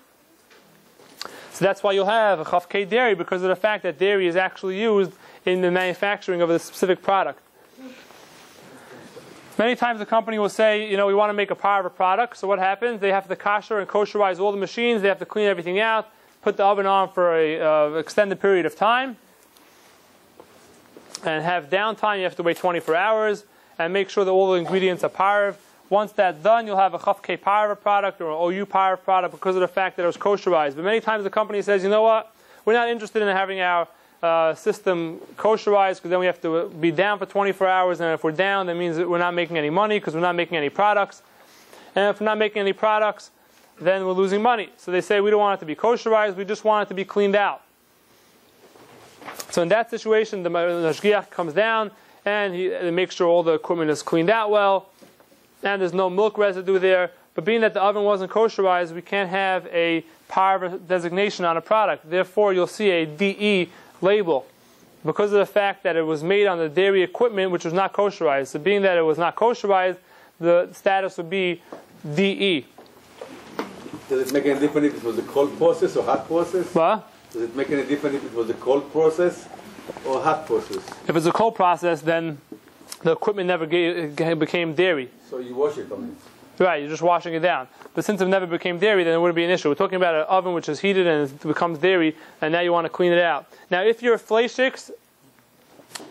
[SPEAKER 1] So that's why you'll have a chaf K dairy, because of the fact that dairy is actually used in the manufacturing of a specific product. Many times the company will say, we want to make a parva product. So what happens? They have to kasher and kosherize all the machines. They have to clean everything out, put the oven on for an extended period of time, and have downtime. You have to wait 24 hours and make sure that all the ingredients are parv. Once that's done, you'll have a chaf K parva product or an OU parva product because of the fact that it was kosherized. But many times the company says, you know what? We're not interested in having our system kosherized, because then we have to be down for 24 hours, and if we're down, that means that we're not making any money because we're not making any products. And if we're not making any products, then we're losing money. So they say we don't want it to be kosherized, we just want it to be cleaned out. So in that situation, the shgiach comes down and he makes sure all the equipment is cleaned out well and there's no milk residue there. But being that the oven wasn't kosherized, we can't have a parva designation on a product. Therefore, you'll see a DE label because of the fact that it was made on the dairy equipment which was not kosherized. So being that it was not kosherized, the status would be DE.
[SPEAKER 13] Does it make any difference if it was a cold process or hot process?
[SPEAKER 1] What?
[SPEAKER 13] Does it make any difference if it was a cold process Or hot process.
[SPEAKER 1] If it's a cold process, then the equipment never became dairy.
[SPEAKER 13] So you wash it only.
[SPEAKER 1] Right, you're just washing it down. But since it never became dairy, then it wouldn't be an issue. We're talking about an oven which is heated and it becomes dairy, and now you want to clean it out. Now, if you're fleischiks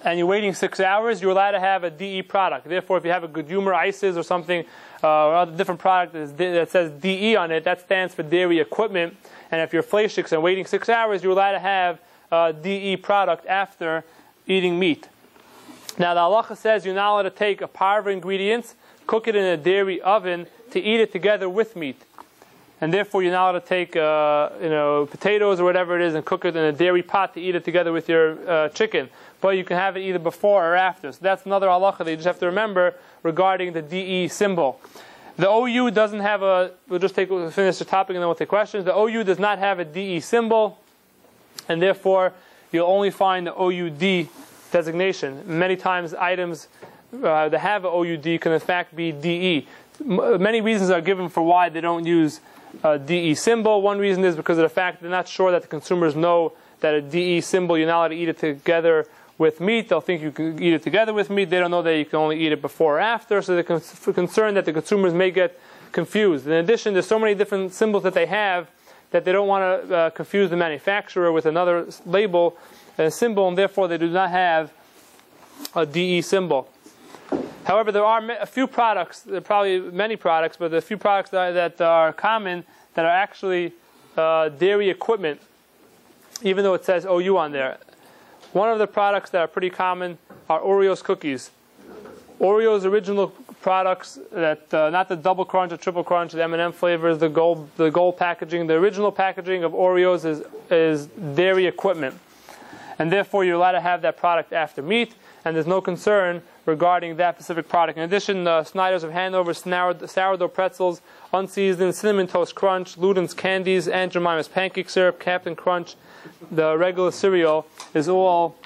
[SPEAKER 1] and you're waiting 6 hours, you're allowed to have a DE product. Therefore, if you have a good humor ices or something, or other different product that says DE on it, that stands for dairy equipment. And if you're fleischiks and waiting 6 hours, you're allowed to have a DE product after eating meat. Now, the halacha says you're not allowed to take a parva ingredients, cook it in a dairy oven to eat it together with meat. And therefore, you're not allowed to take potatoes or whatever it is and cook it in a dairy pot to eat it together with your chicken. But you can have it either before or after. So that's another halacha that you just have to remember regarding the DE symbol. The OU doesn't have we'll finish the topic and then we'll take questions. The OU does not have a DE symbol, and therefore you'll only find the OUD designation. Many times items that have an OUD can in fact be DE. Many reasons are given for why they don't use a DE symbol. One reason is because of the fact they're not sure that the consumers know that a DE symbol, you're not allowed to eat it together with meat. They'll think you can eat it together with meat. They don't know that you can only eat it before or after, so they're concerned that the consumers may get confused. In addition, there's so many different symbols that they have that they don't want to confuse the manufacturer with another label, symbol, and therefore they do not have a DE symbol. However, there are a few products, there are probably many products, but there are a few products that are common that are actually dairy equipment, even though it says OU on there. One of the products that are pretty common are Oreos cookies. Oreos original products, that not the double crunch or triple crunch, the M&M flavors, the gold packaging. The original packaging of Oreos is dairy equipment, and therefore you're allowed to have that product after meat, and there's no concern regarding that specific product. In addition, Snyder's of Hanover sourdough pretzels, unseasoned cinnamon toast crunch, Luden's candies, Aunt Jemima's pancake syrup, Captain Crunch, the regular cereal is all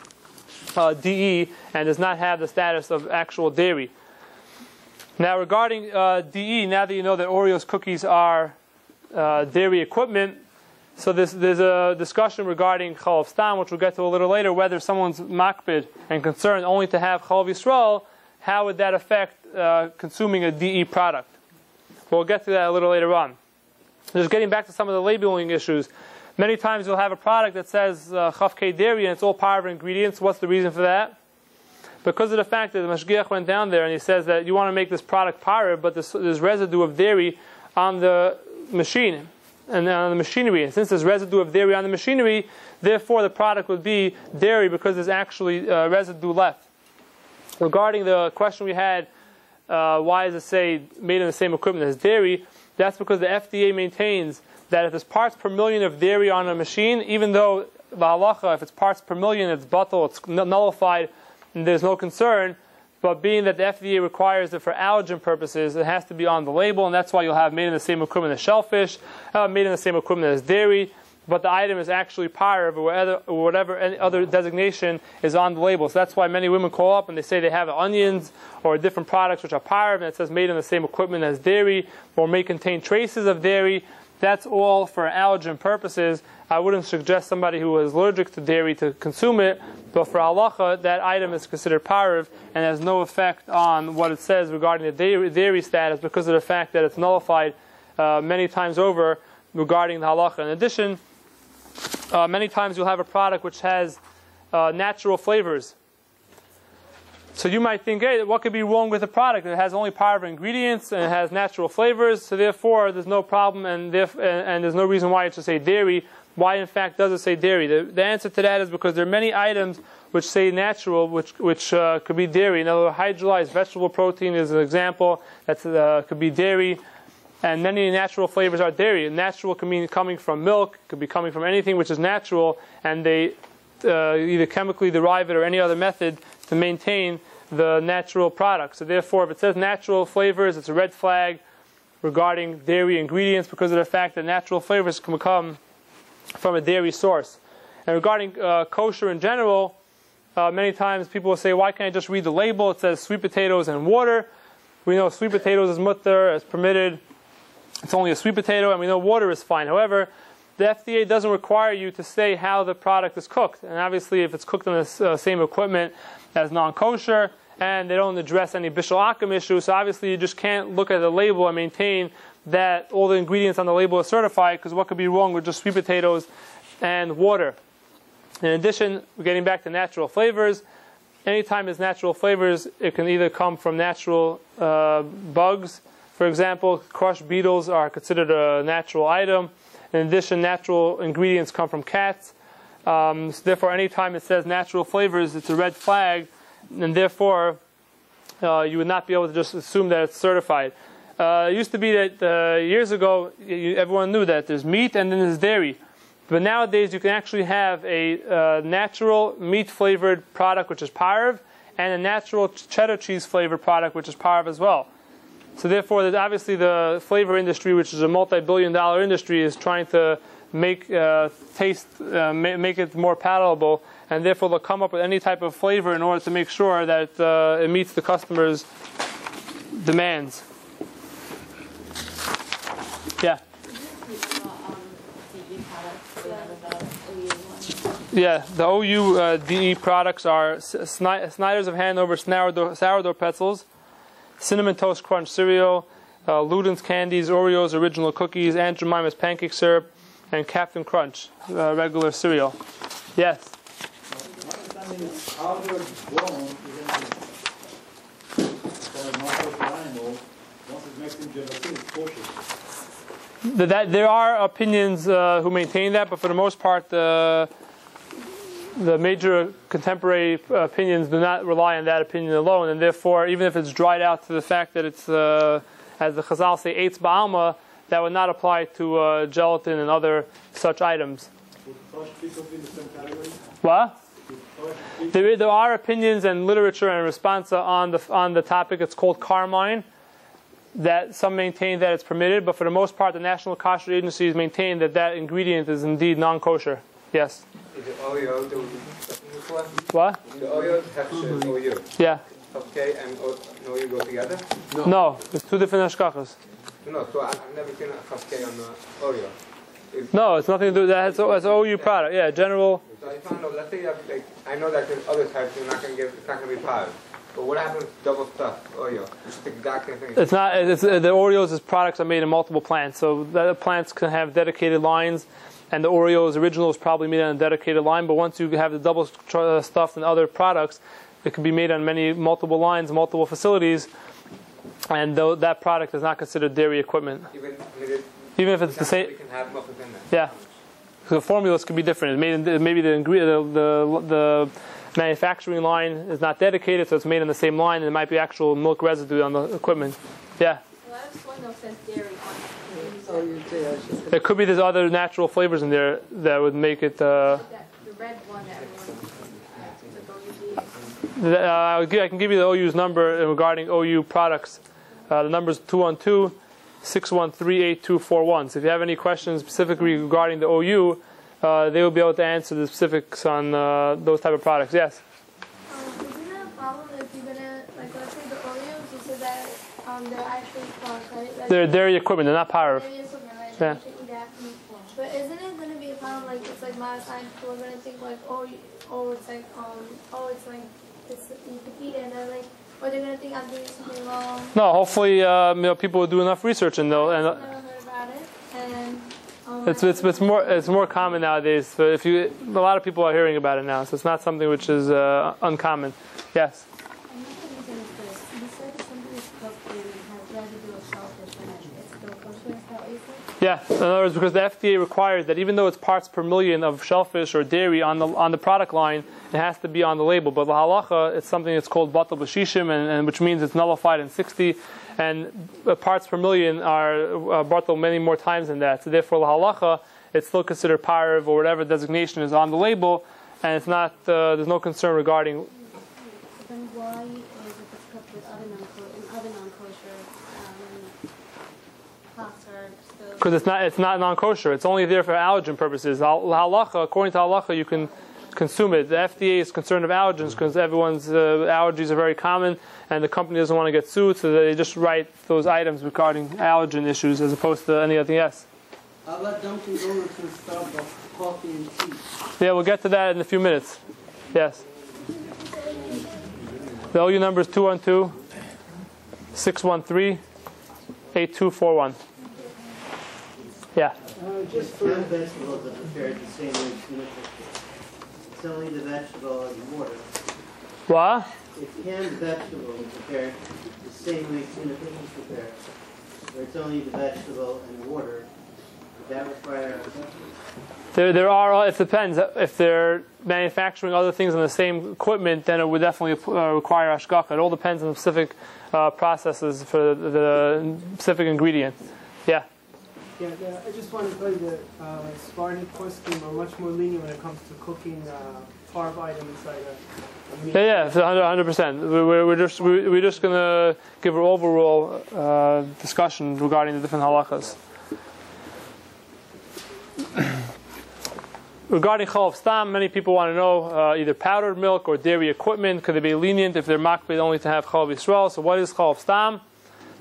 [SPEAKER 1] DE and does not have the status of actual dairy. Now, regarding DE, now that you know that Oreos cookies are dairy equipment, so there's a discussion regarding Chalav Stam, which we'll get to a little later, whether someone's makpid and concerned only to have Chalav Yisrael, how would that affect consuming a DE product? We'll get to that a little later on. Just getting back to some of the labeling issues. Many times you'll have a product that says Chafkei dairy and it's all parva ingredients. What's the reason for that? Because of the fact that the Mashgiach went down there and he says that you want to make this product parva, but there's residue of dairy on the machine and on the machinery. And since there's residue of dairy on the machinery, therefore the product would be dairy because there's actually residue left. Regarding the question we had, why does it say made in the same equipment as dairy? That's because the FDA maintains that if there's parts per million of dairy on a machine, even though the halacha, if it's parts per million, it's batal, it's nullified, and there's no concern, but being that the FDA requires it for allergen purposes, it has to be on the label, and that's why you'll have made in the same equipment as shellfish, made in the same equipment as dairy, but the item is actually parva or whatever any other designation is on the label. So that's why many women call up and they say they have onions or different products which are parva, and it says made in the same equipment as dairy, or may contain traces of dairy. That's all for allergen purposes. I wouldn't suggest somebody who is allergic to dairy to consume it, but for halacha, that item is considered parv and has no effect on what it says regarding the dairy status because of the fact that it's nullified many times over regarding the halacha. In addition, many times you'll have a product which has natural flavors. So you might think, hey, what could be wrong with the product? It has only parva ingredients and it has natural flavors, so therefore there's no problem and there's no reason why it should say dairy. Why, in fact, does it say dairy? The answer to that is because there are many items which say natural, which could be dairy. In other words, hydrolyzed vegetable protein is an example that could be dairy, and many natural flavors are dairy. Natural can mean coming from milk, could be coming from anything which is natural, and they either chemically derive it or any other method to maintain the natural product. So therefore, if it says natural flavors, it's a red flag regarding dairy ingredients because of the fact that natural flavors can come from a dairy source. And regarding kosher in general, many times people will say, why can't I just read the label? It says sweet potatoes and water. We know sweet potatoes is mutter, is permitted. It's only a sweet potato, and we know water is fine. However, the FDA doesn't require you to say how the product is cooked. And obviously, if it's cooked on the same equipment as non-kosher, and they don't address any bishul akum issue, so obviously you just can't look at the label and maintain that all the ingredients on the label are certified, because what could be wrong with just sweet potatoes and water? In addition, we're getting back to natural flavors. Anytime there's natural flavors, it can either come from natural bugs. For example, crushed beetles are considered a natural item. In addition, natural ingredients come from cats. So therefore, anytime it says natural flavors, it's a red flag, and therefore, you would not be able to just assume that it's certified. It used to be that years ago, everyone knew that there's meat and then there's dairy. But nowadays, you can actually have a natural meat-flavored product, which is parv, and a natural cheddar cheese-flavored product, which is parv as well. So therefore, obviously the flavor industry, which is a multi-billion-dollar industry, is trying to make make it more palatable, and therefore they'll come up with any type of flavor in order to make sure that it meets the customer's demands. Yeah. Yeah, the OU DE products are Snyder's of Hanover sourdough pretzels, Cinnamon Toast Crunch cereal, Luden's candies, Oreos original cookies, Aunt Jemima's pancake syrup, and Captain Crunch regular cereal. Yes.
[SPEAKER 12] My understanding is how they're grown for a non-kosher animal. Once it makes them gelatin, it's kosher.
[SPEAKER 1] There are opinions who maintain that, but for the most part, the major contemporary opinions do not rely on that opinion alone, and therefore, even if it's dried out to the fact that it's, as the Chazal say, eitz ba'alma, that would not apply to gelatin and other such items.
[SPEAKER 12] Would crushed pickles be in the same category?
[SPEAKER 1] What? There are opinions and literature and responsa on the topic. It's called carmine. That some maintain that it's permitted, but for the most part, the national kosher agencies maintain that that ingredient is indeed non-kosher. Yes.
[SPEAKER 9] Is it Oreo that would be something for?
[SPEAKER 1] What?
[SPEAKER 9] The Oreo texture is Oreo.
[SPEAKER 1] Yeah.
[SPEAKER 9] Okay, and Oreo go together?
[SPEAKER 1] No, it's two different hashkachas.
[SPEAKER 9] No, so I've never seen a chafkei on the Oreo.
[SPEAKER 1] No, it's nothing to do with that. It's an OU product. Yeah, general.
[SPEAKER 9] So I found out, let's say you have, I know that there's other types you're not going to give, it's not going to be part. But what happens with double stuffed Oreo? It's the exact same thing.
[SPEAKER 1] It's not. The Oreos' products are made in multiple plants, so the plants can have dedicated lines, and the Oreos original is probably made on a dedicated line. But once you have the double stuffed and other products, it can be made on multiple lines, multiple facilities, and that product is not considered dairy equipment. Even if it's the same.
[SPEAKER 9] You can have muffins in there.
[SPEAKER 1] Yeah. So the formulas could be different. Maybe the manufacturing line is not dedicated, so it's made on the same line, and there might be actual milk residue on the equipment. Yeah.
[SPEAKER 5] Well, I was wondering if there's dairy on it.
[SPEAKER 1] There could be there's other natural flavors in there that would make it.
[SPEAKER 5] The red one that everyone.
[SPEAKER 1] I can give you the OU's number regarding OU products. The number is 212-613-8241. So if you have any questions specifically regarding the OU, they will be able to answer the specifics on those type of products. Yes?
[SPEAKER 5] Isn't it a problem if you're going to, let's say the Oreos, you said that they're actually clogged, right?
[SPEAKER 1] They're dairy equipment, they're not power.
[SPEAKER 5] Dairy equipment, right?
[SPEAKER 1] Yeah.
[SPEAKER 5] You should eat that. But isn't it going to be a problem, it's like modern science, people are going to think you could eat it, and they're like, or they're going to think I'm doing something wrong.
[SPEAKER 1] No, hopefully people will do enough research and they'll.
[SPEAKER 5] I've never heard about it, and
[SPEAKER 1] it's more common nowadays. So a lot of people are hearing about it now, so it's not something which is uncommon. Yes. Yeah, in other words, because the FDA requires that even though it's parts per million of shellfish or dairy on the product line, it has to be on the label. But the halacha, it's something that's called batal b'shishim, and which means it's nullified in 60, and parts per million are batal many more times than that. So therefore, the halacha, it's still considered parv or whatever designation is on the label, and it's not. There's no concern regarding.
[SPEAKER 2] Then why is it cooked with other non-kosher pots or stoves?
[SPEAKER 1] Because it's not non-kosher. It's only there for allergen purposes. Halacha, according to halacha, you can consume it. The FDA is concerned of allergens because everyone's allergies are very common, and the company doesn't want to get sued, so they just write those items regarding allergen issues as opposed to anything else.
[SPEAKER 11] How about Dunkin' Donuts and Starbucks, coffee and tea?
[SPEAKER 1] Yeah, we'll get to that in a few minutes. Yes. The OU number is 212-613-8241. Yeah.
[SPEAKER 11] Just for vegetables are prepared the same way tuna fish. It's only the vegetable and water.
[SPEAKER 1] What?
[SPEAKER 11] If canned vegetables are prepared the same way tuna fish is prepared, where it's only the vegetable and water, would that require
[SPEAKER 1] There are, it depends. If they're manufacturing other things on the same equipment, then it would definitely require ashgacha. It all depends on the specific processes for the specific ingredient. Yeah?
[SPEAKER 14] Yeah, I just wanted to tell you that Spartan poskim are much more lenient when it comes to cooking carb items like a meat.
[SPEAKER 1] Yeah, 100%. We're just going to give an overall discussion regarding the different halachas. Regarding chalav stam, many people want to know either powdered milk or dairy equipment. Could they be lenient if they're makbid only to have chalav Yisrael? So what is chalav stam?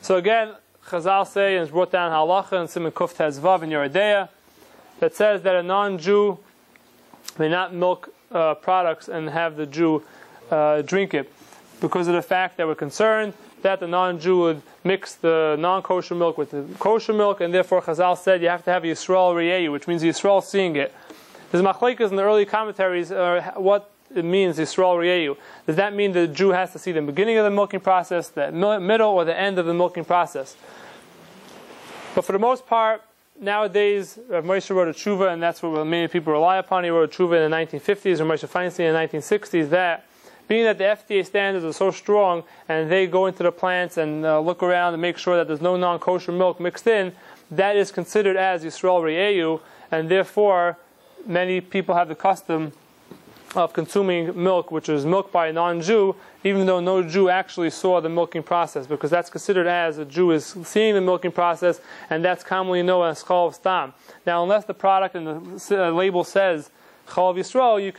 [SPEAKER 1] So again, Chazal say, and it's brought down halacha and Siman Kuf Tezvav in Yeridea, that says that a non-Jew may not milk products and have the Jew drink it, because of the fact that we're concerned that the non-Jew would mix the non-kosher milk with the kosher milk, and therefore Chazal said you have to have Yisrael Re'eyu, which means Yisrael seeing it. There's machlekes in the early commentaries what it means Yisrael Re'eyu. Does that mean the Jew has to see the beginning of the milking process, the middle, or the end of the milking process? But for the most part, nowadays, Rabbi Moishe wrote a tshuva, and that's what many people rely upon. He wrote a tshuva in the 1950s, or Moshe Feinstein in the 1960s, that being that the FDA standards are so strong, and they go into the plants and look around and make sure that there's no non-kosher milk mixed in, that is considered as Yisrael Re'eyu, and therefore many people have the custom of consuming milk, which is milked by a non-Jew, even though no Jew actually saw the milking process, because that's considered as a Jew is seeing the milking process, and that's commonly known as chalav stam. Now, unless the product and the label says chalav Yisrael, you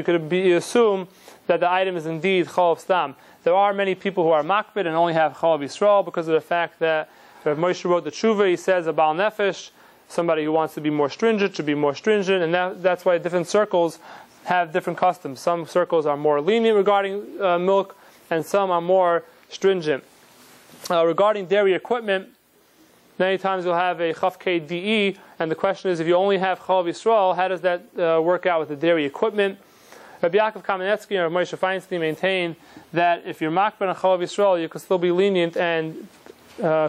[SPEAKER 1] could assume that the item is indeed chalav stam. There are many people who are makbid and only have chalav Yisrael because of the fact that Rabbi Moishe wrote the tshuva. He says a Baal Nefesh, somebody who wants to be more stringent, should be more stringent, and that's why different circles have different customs. Some circles are more lenient regarding milk, and some are more stringent. Regarding dairy equipment, many times you'll have a chaf KDE, and the question is, if you only have chalav Yisrael, how does that work out with the dairy equipment? Rabbi Yaakov Kamenetsky and Rabbi Moshe Feinstein maintain that if you're makbid on chalav Yisrael, you can still be lenient and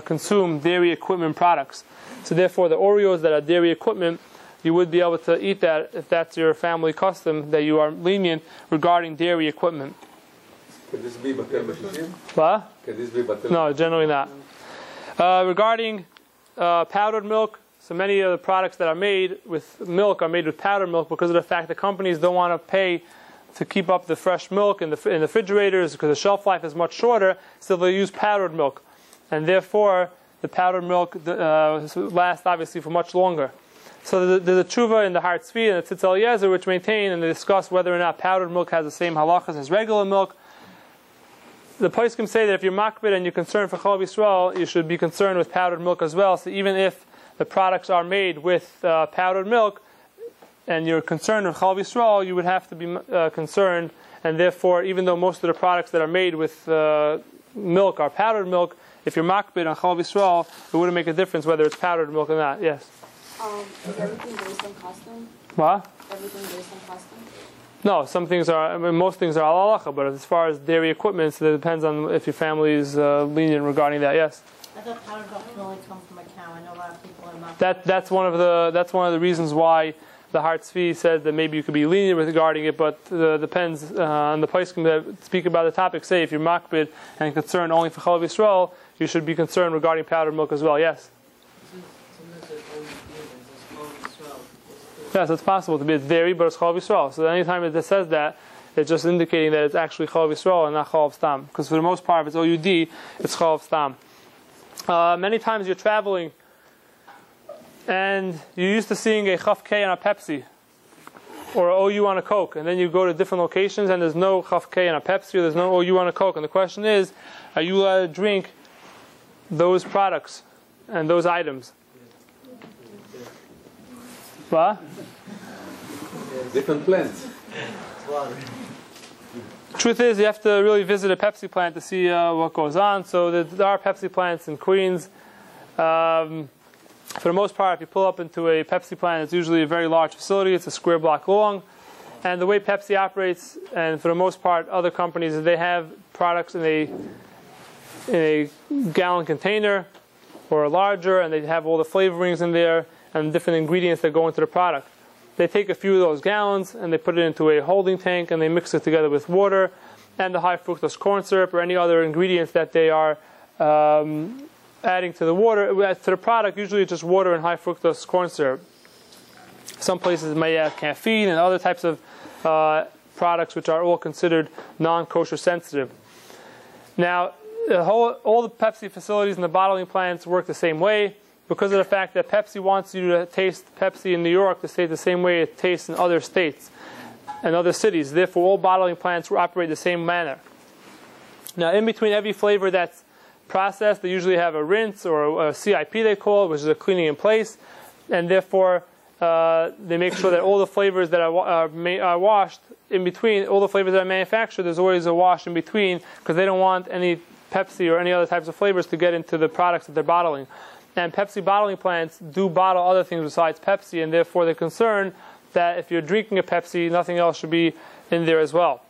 [SPEAKER 1] consume dairy equipment products. So therefore, the Oreos that are dairy equipment, you would be able to eat that if that's your family custom, that you are lenient regarding dairy equipment.
[SPEAKER 13] Could this be batel b'shishim?
[SPEAKER 1] What?
[SPEAKER 13] Could this be batel?
[SPEAKER 1] No, generally not. Regarding powdered milk, so many of the products that are made with milk are made with powdered milk because of the fact that companies don't want to pay to keep up the fresh milk in the refrigerators because the shelf life is much shorter, so they use powdered milk. And therefore, the powdered milk lasts obviously for much longer. So there's a tshuva in the Har Tzvi and the Tzitz Eliezer which maintain and they discuss whether or not powdered milk has the same halachas as regular milk. The poskim say that if you're makbid and you're concerned for chalav Yisrael, you should be concerned with powdered milk as well. So even if the products are made with powdered milk and you're concerned with chalav Yisrael, you would have to be concerned, and therefore even though most of the products that are made with milk are powdered milk, if you're makbid on chalav Yisrael, it wouldn't make a difference whether it's powdered milk or not. Yes?
[SPEAKER 3] Is everything based on custom?
[SPEAKER 1] What?
[SPEAKER 3] Everything based on custom?
[SPEAKER 1] No, some things are, most things are al halacha, but as far as dairy equipment, so it depends on if your family is lenient regarding that. Yes?
[SPEAKER 2] I thought powdered milk can only come from a cow. I know a lot of people are not.
[SPEAKER 1] That's one of the reasons why the Har Tzvi said that maybe you could be lenient regarding it, but depends on the poskim that speak about the topic. Say if you're makbid and concerned only for chalav Yisrael, you should be concerned regarding powdered milk as well. Yes. Yes, it's possible to be a dairy, but it's chalav Yisrael. So anytime it says that, it's just indicating that it's actually chalav Yisrael and not chalav stam. Because for the most part, if it's OUD, it's chalav stam. Many times you're traveling, and you're used to seeing a chaf K on a Pepsi, or an OU on a Coke, and then you go to different locations and there's no chaf K on a Pepsi, or there's no OU on a Coke. And the question is, are you allowed to drink those products and those items? What?
[SPEAKER 13] Different plants.
[SPEAKER 1] Truth is, you have to really visit a Pepsi plant to see what goes on. So there are Pepsi plants in Queens. For the most part, if you pull up into a Pepsi plant, it's usually a very large facility. It's a square block long. And the way Pepsi operates, and for the most part, other companies, is they have products in a gallon container or larger, and they have all the flavorings in there and different ingredients that go into the product. They take a few of those gallons and they put it into a holding tank and they mix it together with water and the high fructose corn syrup or any other ingredients that they are adding to the water. To the product, usually it's just water and high fructose corn syrup. Some places may add caffeine and other types of products which are all considered non-kosher sensitive. Now, all the Pepsi facilities and the bottling plants work the same way because of the fact that Pepsi wants you to taste Pepsi in New York to taste the same way it tastes in other states and other cities. Therefore, all bottling plants operate the same manner. Now, in between every flavor that's processed, they usually have a rinse or a CIP they call it, which is a cleaning in place, and therefore they make sure that all the flavors that are washed in between, all the flavors that are manufactured, there's always a wash in between because they don't want any Pepsi or any other types of flavors to get into the products that they're bottling. And Pepsi bottling plants do bottle other things besides Pepsi, and therefore they're concerned that if you're drinking a Pepsi, nothing else should be in there as well.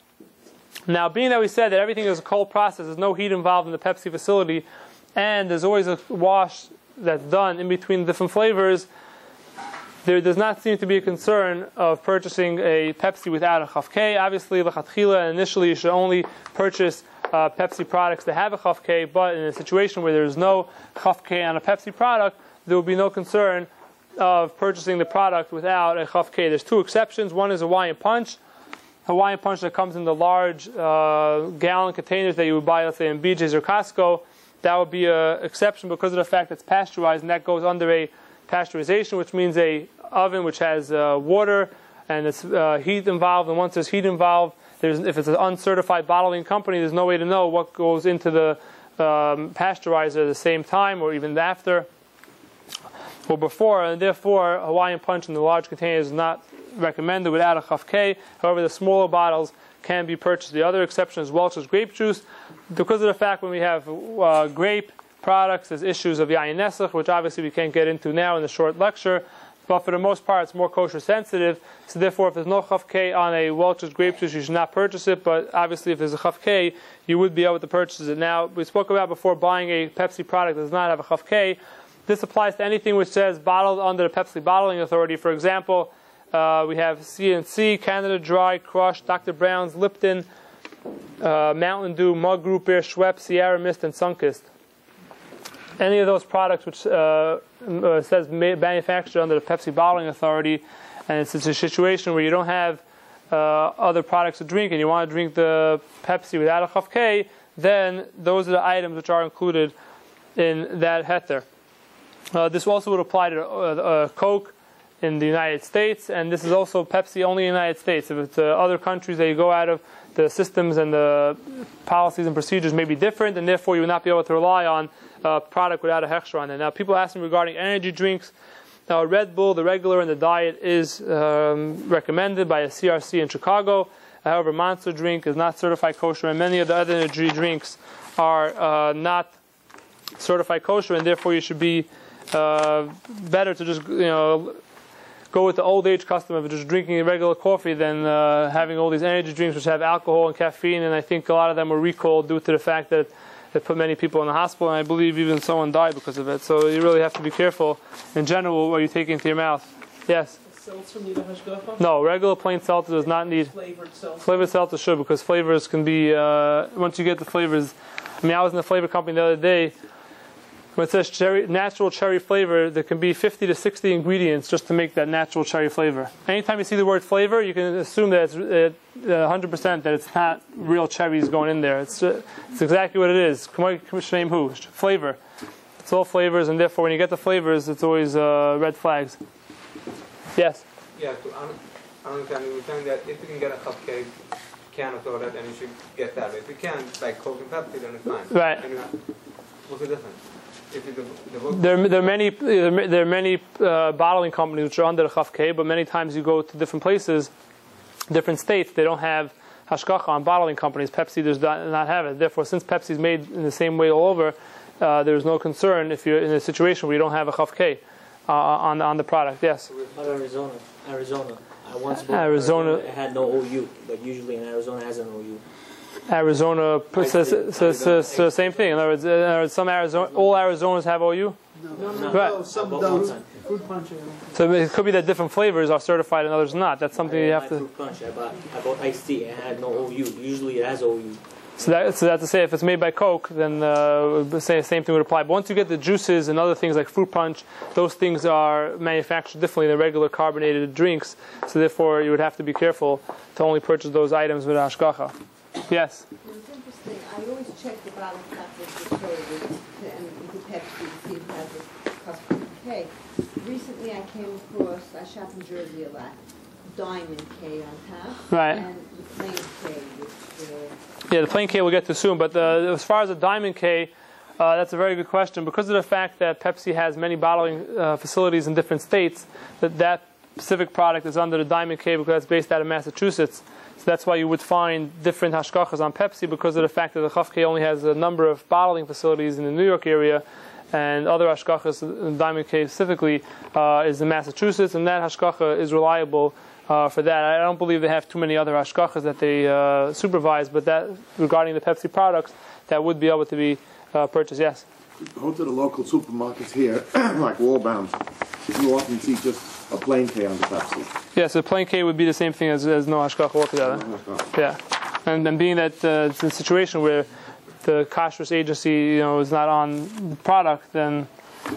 [SPEAKER 1] Now, being that we said that everything is a cold process, there's no heat involved in the Pepsi facility, and there's always a wash that's done in between different flavors, there does not seem to be a concern of purchasing a Pepsi without a chafkei. Obviously, l'chatchila, initially you should only purchase Pepsi products that have a chafkei, but in a situation where there's no chafkei on a Pepsi product, there will be no concern of purchasing the product without a chafkei. There's two exceptions. One is Hawaiian Punch. Hawaiian Punch that comes in the large gallon containers that you would buy, let's say, in BJ's or Costco. That would be an exception because of the fact that it's pasteurized, and that goes under a pasteurization, which means a oven which has water and it's heat involved. And once there's heat involved, if it's an uncertified bottling company, there's no way to know what goes into the pasteurizer at the same time or even after or before, and therefore Hawaiian Punch in the large containers is not recommended without a chafkei. However, the smaller bottles can be purchased. The other exception is Welch's grape juice. Because of the fact when we have grape products, there's issues of yayin nesach, which obviously we can't get into now in the short lecture. But for the most part, it's more kosher sensitive. So therefore, if there's no chafkei on a Welch's grape juice, you should not purchase it. But obviously, if there's a chafkei, you would be able to purchase it. Now, we spoke about before buying a Pepsi product that does not have a chafkei. This applies to anything which says bottled under the Pepsi Bottling Authority. For example, we have C&C, Canada Dry, Crush, Dr. Brown's, Lipton, Mountain Dew, Mug Root Beer, Schweppes, Sierra Mist, and Sunkist. Any of those products which says manufactured under the Pepsi Bottling Authority, and it's a situation where you don't have other products to drink and you want to drink the Pepsi without a chafkei, then those are the items which are included in that heter. This also would apply to Coke in the United States, and this is also Pepsi only in the United States. If it's other countries that you go out of, the systems and the policies and procedures may be different, and therefore you will not be able to rely on a product without a hechsher on it. Now, people ask me regarding energy drinks. Now, Red Bull, the regular and the diet, is recommended by a CRC in Chicago. However, Monster drink is not certified kosher, and many of the other energy drinks are not certified kosher, and therefore you should be better to just go with the old age custom of just drinking regular coffee than having all these energy drinks which have alcohol and caffeine. And I think a lot of them were recalled due to the fact that it put many people in the hospital, and I believe even someone died because of it. So you really have to be careful in general what you take into your mouth. Yes?
[SPEAKER 14] Seltzer need a hashgacha?
[SPEAKER 1] No, regular plain seltzer does not need.
[SPEAKER 14] Flavored seltzer?
[SPEAKER 1] Flavored seltzer should, because flavors can be, once you get the flavors. I mean, I was in the flavor company the other day. When it says natural cherry flavor, there can be 50 to 60 ingredients just to make that natural cherry flavor. Anytime you see the word flavor, you can assume that it's 100% that it's not real cherries going in there. It's exactly what it is. Flavor. It's all flavors, and therefore when you get the flavors, it's always red flags. Yes?
[SPEAKER 9] Yeah, so I understand you're saying that if you can get a cupcake can of soda, then you should get that. But if you can't, like Coke and Pepsi, then it's fine.
[SPEAKER 1] Right.
[SPEAKER 9] What's the difference?
[SPEAKER 1] There are many bottling companies which are under the Chaf-K, but many times you go to different places, different states, they don't have hashgacha on bottling companies. Pepsi does not have it. Therefore, since Pepsi is made in the same way all over, there's no concern if you're in a situation where you don't have a Chaf-K on the product. Yes?
[SPEAKER 15] How about Arizona? I once bought
[SPEAKER 1] Arizona.
[SPEAKER 15] It had no OU, but usually in Arizona it has an OU.
[SPEAKER 1] Arizona, so same thing. In other words, all Arizonas have OU?
[SPEAKER 12] No,
[SPEAKER 1] right.
[SPEAKER 12] some don't.
[SPEAKER 14] Fruit punch.
[SPEAKER 1] So it could be that different flavors are certified and others not. That's something you have to.
[SPEAKER 15] Fruit punch. I bought iced tea. It had no OU. Usually it has OU.
[SPEAKER 1] So that's to say, if it's made by Coke, then the same thing would apply. But once you get the juices and other things like fruit punch, those things are manufactured differently than regular carbonated drinks. So therefore, you would have to be careful to only purchase those items with hashgacha. Yes.
[SPEAKER 16] It's interesting. I always check the bottle cap with the soda and the Pepsi to see if it has a custom K. Recently, I came across, I shop in Jersey a lot, Diamond K on top,
[SPEAKER 1] right,
[SPEAKER 16] and the plain K. Which,
[SPEAKER 1] yeah, the plain K we'll get to soon. But as far as the Diamond K, that's a very good question. Because of the fact that Pepsi has many bottling facilities in different states, that specific product is under the Diamond K because it's based out of Massachusetts. So that's why you would find different hashgachas on Pepsi, because of the fact that the Chaf-K only has a number of bottling facilities in the New York area, and other hashgachas, in Diamond K specifically, is in Massachusetts, and that hashgacha is reliable for that. I don't believe they have too many other hashgachas that they supervise, but that regarding the Pepsi products, that would be able to be purchased. Yes.
[SPEAKER 17] Go to the local supermarkets here, like Walbound. You often see just a plain K on the Pepsi.
[SPEAKER 1] Yeah, so plain K would be the same thing as no hashgacha altogether. Yeah, and being that it's a situation where the Kashrut agency, is not on the product, then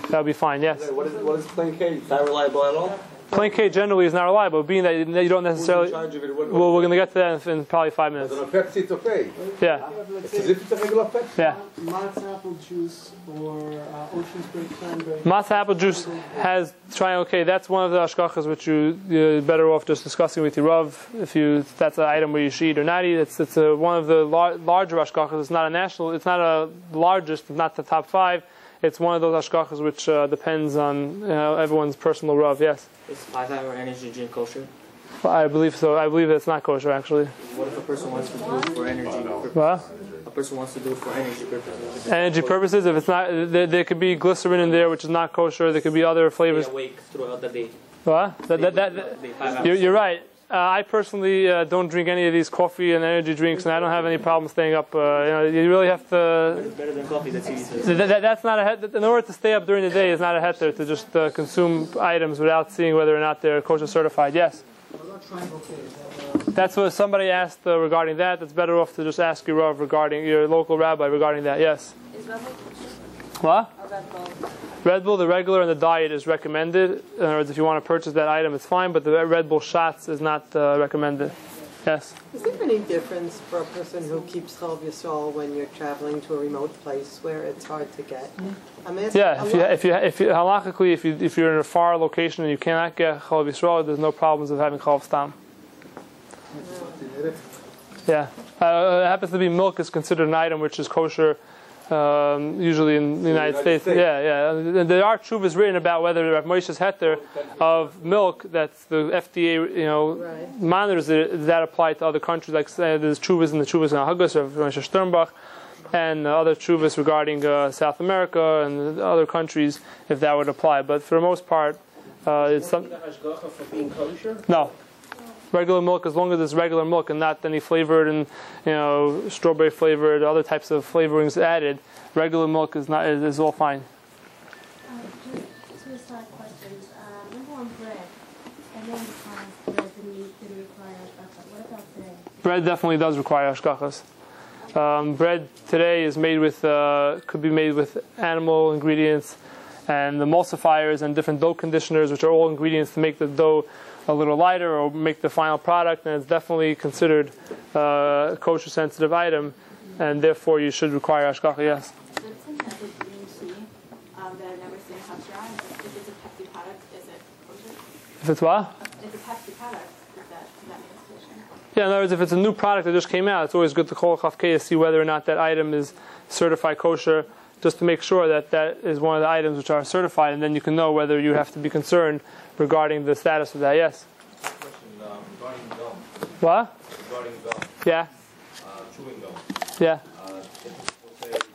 [SPEAKER 1] that would be fine. Yes.
[SPEAKER 13] What is plain K? Not reliable at all?
[SPEAKER 1] Plain K generally is not reliable, being that you don't necessarily. Well, we're going to get to that in probably 5 minutes.
[SPEAKER 13] But on a Pepsi, it's okay.
[SPEAKER 1] Yeah.
[SPEAKER 13] It's as if it's a regular Pepsi.
[SPEAKER 1] Yeah.
[SPEAKER 14] Mott's apple juice or Ocean Spray cranberry.
[SPEAKER 1] Mott's apple juice has okay. That's one of the hashgachas which you're better off just discussing with your Rav. If that's an item where you should eat or not eat. It's one of the larger hashgachas. It's not a national. It's not a largest. Not the top 5. It's one of those hashgachas which depends on everyone's personal Rav. Yes.
[SPEAKER 15] Is 5-hour energy drink kosher?
[SPEAKER 1] I believe so. I believe it's not kosher, actually.
[SPEAKER 15] What if a person wants to do it for energy purposes?
[SPEAKER 1] What?
[SPEAKER 15] A person wants to do it for energy purposes.
[SPEAKER 1] Energy purposes, if it's not, there could be glycerin in there, which is not kosher. There could be other flavors.
[SPEAKER 15] Stay awake throughout the day.
[SPEAKER 1] What? You're right. I personally don't drink any of these coffee and energy drinks, and I don't have any problem staying up. You really have to.
[SPEAKER 15] It's better than coffee. That's easy.
[SPEAKER 1] That's not a. In order to stay up during the day, is not a heter to just consume items without seeing whether or not they're kosher certified. Yes. That's what somebody asked regarding that. It's better off to just ask your Rav regarding your local rabbi regarding that. Yes.
[SPEAKER 16] is Red Bull kosher?
[SPEAKER 1] What?
[SPEAKER 16] Or Red Bull?
[SPEAKER 1] Red Bull, the regular and the diet is recommended. In other words, if you want to purchase that item, it's fine, but the Red Bull shots is not recommended. Yes?
[SPEAKER 6] Is there any difference for a person who keeps Chalav Yisrael when you're traveling to a remote place where it's hard to get?
[SPEAKER 1] Yeah, halachically, if you're in a far location and you cannot get Chalav Yisrael, there's no problems of having Chalav Stam. Yeah. It happens to be milk is considered an item which is kosher. Usually in the United States. Yeah. There are tshuvas written about whether Rabbi Moishe's heter of milk that's the FDA, monitors it, does that apply to other countries? Like there's tshuvas in Haggas of Moshe Sternbach, and other tshuvas regarding South America and other countries, if that would apply. But for the most part, it's something. No. Regular milk, as long as it's regular milk and not any flavored and strawberry flavored, other types of flavorings added, regular milk is all fine.
[SPEAKER 5] Just two side questions. Number one, bread. And then bread didn't require hashgacha. What about today?
[SPEAKER 1] Bread definitely does require hashgachas. Bread today is made with could be made with animal ingredients and emulsifiers and different dough conditioners, which are all ingredients to make the dough a little lighter or make the final product, and it's definitely considered a kosher sensitive item, and therefore you should require hashgacha. Yes.
[SPEAKER 3] But it seems that the DMC that I've never seen Kashrut. If it's a Pepsi product, is it kosher?
[SPEAKER 1] If it's what?
[SPEAKER 3] If it's a Pepsi product, does that mean it's kosher?
[SPEAKER 1] Yeah, in other words, if it's a new product that just came out, it's always good to call Chaf-K to see whether or not that item is certified kosher. just to make sure that that is one of the items which are certified, and then you can know whether you have to be concerned regarding the status of that. Yes?
[SPEAKER 18] Regarding gum.
[SPEAKER 1] What?
[SPEAKER 18] Regarding gum.
[SPEAKER 1] Yeah.
[SPEAKER 18] Chewing gum.
[SPEAKER 1] Yeah.
[SPEAKER 18] People say that it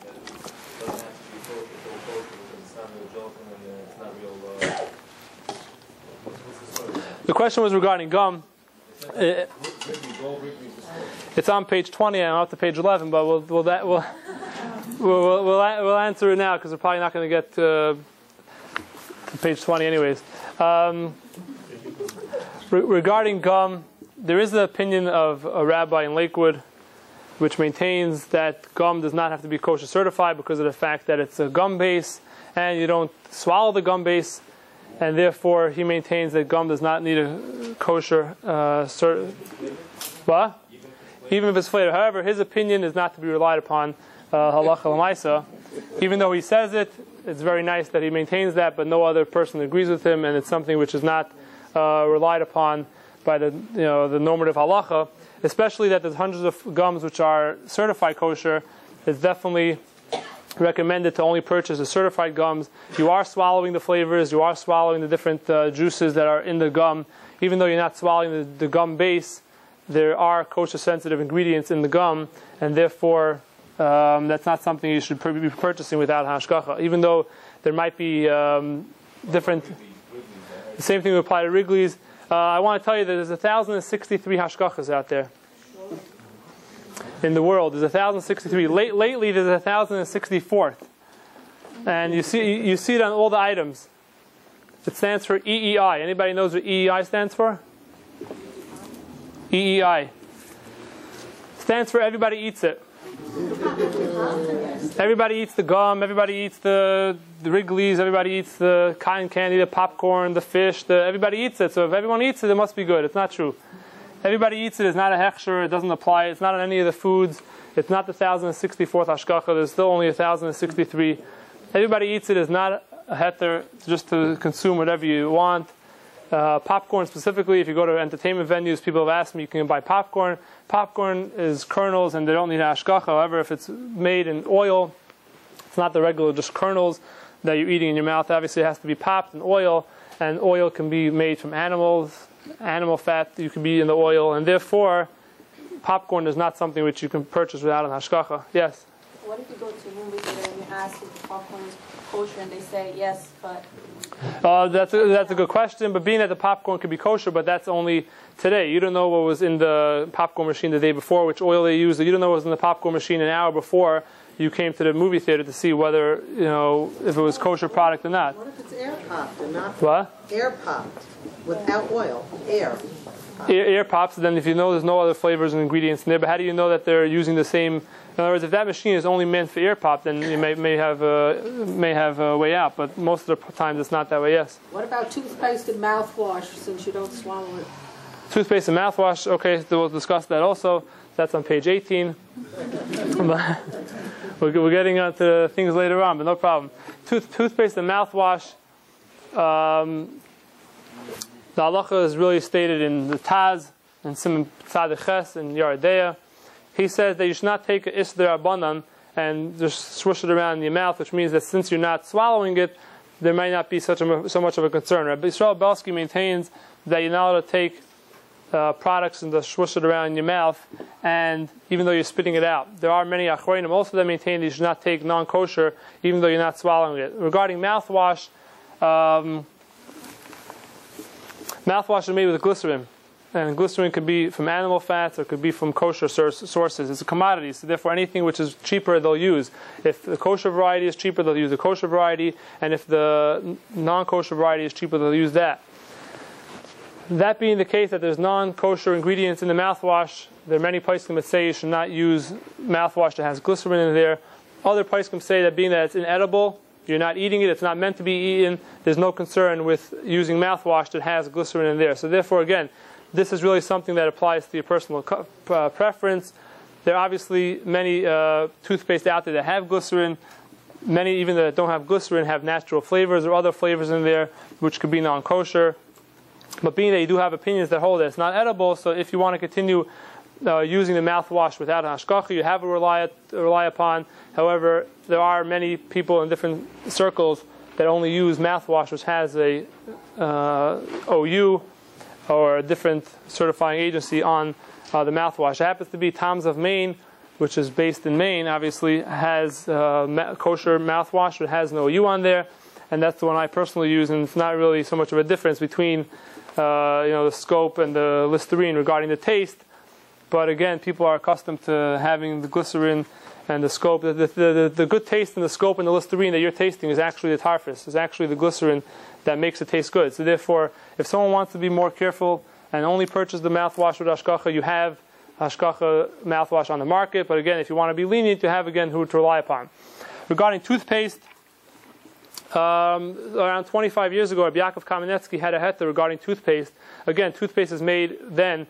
[SPEAKER 18] doesn't have to be kosher because it's not real gelatin and it's not real. What's the story?
[SPEAKER 1] The question was regarding gum. It's on page 20. I'm up to page 11, but we'll answer it now because we're probably not going to get to page 20 anyways. Regarding gum, there is the opinion of a rabbi in Lakewood which maintains that gum does not have to be kosher certified because of the fact that it's a gum base and you don't swallow the gum base, and therefore he maintains that gum does not need a kosher what? Even if it's flavored. However, his opinion is not to be relied upon halacha l'maisa. Even though he says it, it's very nice that he maintains that, but no other person agrees with him, and it's something which is not relied upon by the normative halacha. Especially that there's hundreds of gums which are certified kosher. It's definitely recommended to only purchase the certified gums. You are swallowing the flavors, you are swallowing the different juices that are in the gum. Even though you're not swallowing the gum base, there are kosher sensitive ingredients in the gum, and therefore that's not something you should be purchasing without hashgacha. Even though there might be different. The same thing would apply to Wrigley's. I want to tell you that there's 1,063 hashgachas out there in the world. There's 1,063. Lately, there's 1,064th, and you see it on all the items. It stands for EEI. Anybody knows what EEI stands for? EEI stands for everybody eats it. Everybody eats the gum, everybody eats the Wrigley's, everybody eats the cotton candy, the popcorn, the fish, everybody eats it. So if everyone eats it, it must be good. It's not true. Everybody eats it is not a hechsher, it doesn't apply, it's not on any of the foods, it's not the 1,064th hashgacha, there's still only 1,063. Everybody eats it is not a heter, it's just to consume whatever you want. Popcorn specifically, if you go to entertainment venues, people have asked me, you can buy popcorn. Popcorn is kernels and they don't need hashgacha. However, if it's made in oil, it's not the regular just kernels that you're eating in your mouth. Obviously, it has to be popped in oil, and oil can be made from animals, animal fat you can be in the oil, and therefore, popcorn is not something which you can purchase without an hashgacha. Yes?
[SPEAKER 19] What if you go to a movie theater and you ask if the popcorn is kosher and they say yes, but...
[SPEAKER 1] That's a good question, but being that the popcorn could be kosher, but that's only today. You don't know what was in the popcorn machine the day before, which oil they used. You don't know what was in the popcorn machine an hour before you came to the movie theater to see whether, if it was kosher product or not.
[SPEAKER 6] What if it's air popped and not
[SPEAKER 1] air
[SPEAKER 6] popped without oil?
[SPEAKER 1] Air pops, then if you know there's no other flavors and ingredients in there, but how do you know that they're using the same? In other words, if that machine is only meant for air pop, then you may have a way out, but most of the time it's not that way. Yes.
[SPEAKER 3] What about toothpaste and mouthwash, since you don't swallow it?
[SPEAKER 1] Toothpaste and mouthwash. Okay, so we'll discuss that also. That's on page 18. We're getting onto things later on, but no problem. Toothpaste and mouthwash. The halacha is really stated in the Taz, and Simon Tzaddik Ches, and Yaredeya. He says that you should not take an Isder Abanan and just swoosh it around in your mouth, which means that since you're not swallowing it, there might not be so much of a concern. Rabbi Yisrael Belsky maintains that you're not allowed to take products and just swoosh it around in your mouth, and even though you're spitting it out. There are many achronim also that maintain that you should not take non-kosher, even though you're not swallowing it. Regarding mouthwash, mouthwash is made with glycerin. And glycerin could be from animal fats or could be from kosher sources. It's a commodity, so therefore anything which is cheaper they'll use. If the kosher variety is cheaper, they'll use the kosher variety, and if the non-kosher variety is cheaper, they'll use that. That being the case that there's non-kosher ingredients in the mouthwash, there are many poskim that say you should not use mouthwash that has glycerin in there. Other poskim say that being that it's inedible, you're not eating it, it's not meant to be eaten, there's no concern with using mouthwash that has glycerin in there. So therefore, again, this is really something that applies to your personal preference. There are obviously many toothpaste out there that have glycerin. Many even that don't have glycerin have natural flavors or other flavors in there, which could be non-kosher. But being that you do have opinions that hold that it's not edible, so if you want to continue using the mouthwash without hashgacha, you have to rely upon. However, there are many people in different circles that only use mouthwash, which has a OU or a different certifying agency on the mouthwash. It happens to be Tom's of Maine, which is based in Maine, obviously has kosher mouthwash, but has no OU on there, and that's the one I personally use, and it's not really so much of a difference between the scope and the Listerine regarding the taste. But again, people are accustomed to having the glycerin and the scope. The good taste in the scope and the Listerine that you're tasting is actually the tarfus, is actually the glycerin that makes it taste good. So therefore, if someone wants to be more careful and only purchase the mouthwash with hashgacha, you have hashgacha mouthwash on the market. But again, if you want to be lenient, you have again who to rely upon. Regarding toothpaste, around 25 years ago, Rabbi Yaakov Kamenetsky had a heta regarding toothpaste. Again, toothpaste is made then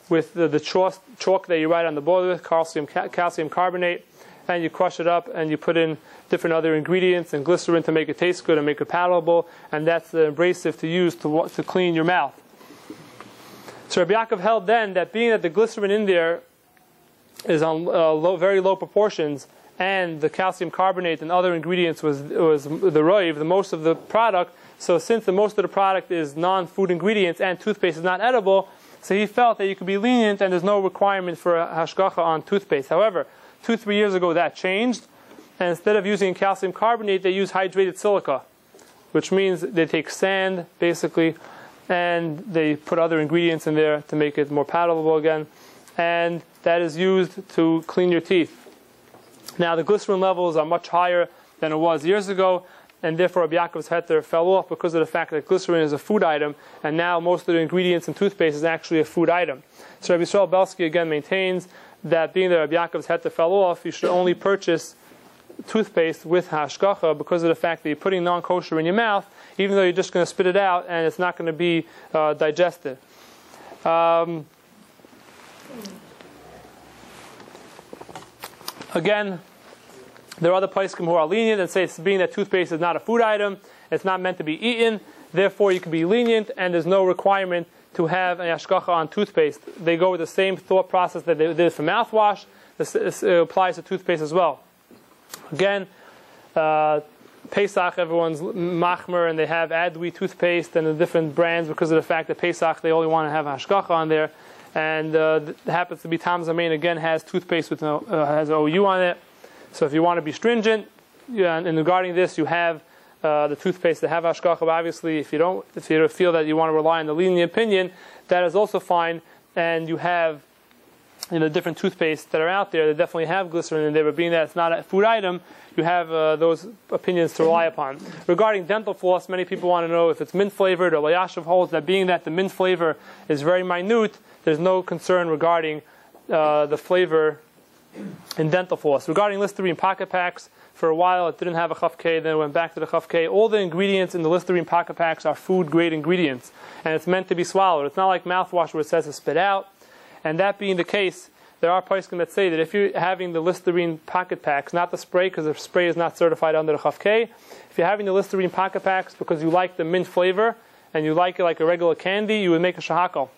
[SPEAKER 1] with the chalk that you write on the board with, calcium carbonate, and you crush it up and you put in different other ingredients and glycerin to make it taste good and make it palatable, and that's the abrasive to use to clean your mouth. So Rabbi Yaakov held then that being that the glycerin in there is on very low proportions, and the calcium carbonate and other ingredients was the roiv, the most of the product, so since the most of the product is non-food ingredients and toothpaste is not edible, so he felt that you could be lenient and there's no requirement for a hashgacha on toothpaste. However, 2-3 years ago that changed, and instead of using calcium carbonate, they use hydrated silica, which means they take sand, basically, and they put other ingredients in there to make it more palatable again, and that is used to clean your teeth. Now, the glycerin levels are much higher than it was years ago, and therefore Rabbi Yaakov's heter fell off because of the fact that glycerin is a food item, and now most of the ingredients in toothpaste is actually a food item. So Rabbi Yisrael Belsky again maintains that being that Rabbi Yaakov's heter fell off, you should only purchase toothpaste with hashgacha because of the fact that you're putting non-kosher in your mouth, even though you're just going to spit it out and it's not going to be digested. Again, there are other poskim who are lenient and say it's being that toothpaste is not a food item, it's not meant to be eaten, therefore you can be lenient and there's no requirement to have a hashgacha on toothpaste. They go with the same thought process that they did for mouthwash. This applies to toothpaste as well. Again, Pesach, everyone's machmer, and they have Adwi toothpaste and the different brands because of the fact that Pesach, they only want to have hashgacha on there. And it happens to be Tom Zamein, again, has toothpaste with has OU on it. So if you want to be stringent, and regarding this, you have the toothpaste that have hashgacha. But obviously, if you don't feel that you want to rely on the lenient opinion, that is also fine. And you have different toothpaste that are out there that definitely have glycerin in there, but being that it's not a food item, you have those opinions to rely upon. Regarding dental floss, many people want to know if it's mint flavored or Layashiv holds that being that the mint flavor is very minute, there's no concern regarding the flavor in dental floss. Regarding Listerine pocket packs, for a while it didn't have a chaf K, then it went back to the chaf K. All the ingredients in the Listerine pocket packs are food grade ingredients, and it's meant to be swallowed. It's not like mouthwash where it says to spit out. And that being the case, there are poskim that say that if you're having the Listerine pocket packs, not the spray, because the spray is not certified under the chaf K, if you're having the Listerine pocket packs because you like the mint flavor and you like it like a regular candy, you would make a shahakal.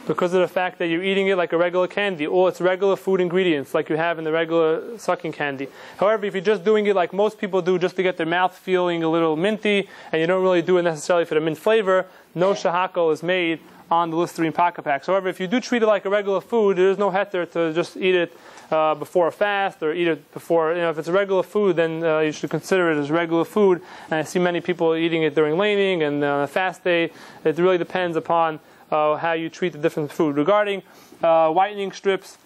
[SPEAKER 1] Because of the fact that you're eating it like a regular candy, or it's regular food ingredients like you have in the regular sucking candy. However, if you're just doing it like most people do just to get their mouth feeling a little minty, and you don't really do it necessarily for the mint flavor, no shahakal is made on the Listerine pocket packs. However, if you do treat it like a regular food, there is no heter to just eat it before a fast or eat it before, if it's a regular food, then you should consider it as regular food. And I see many people eating it during laning and a fast day. It really depends upon how you treat the different food. Regarding whitening strips,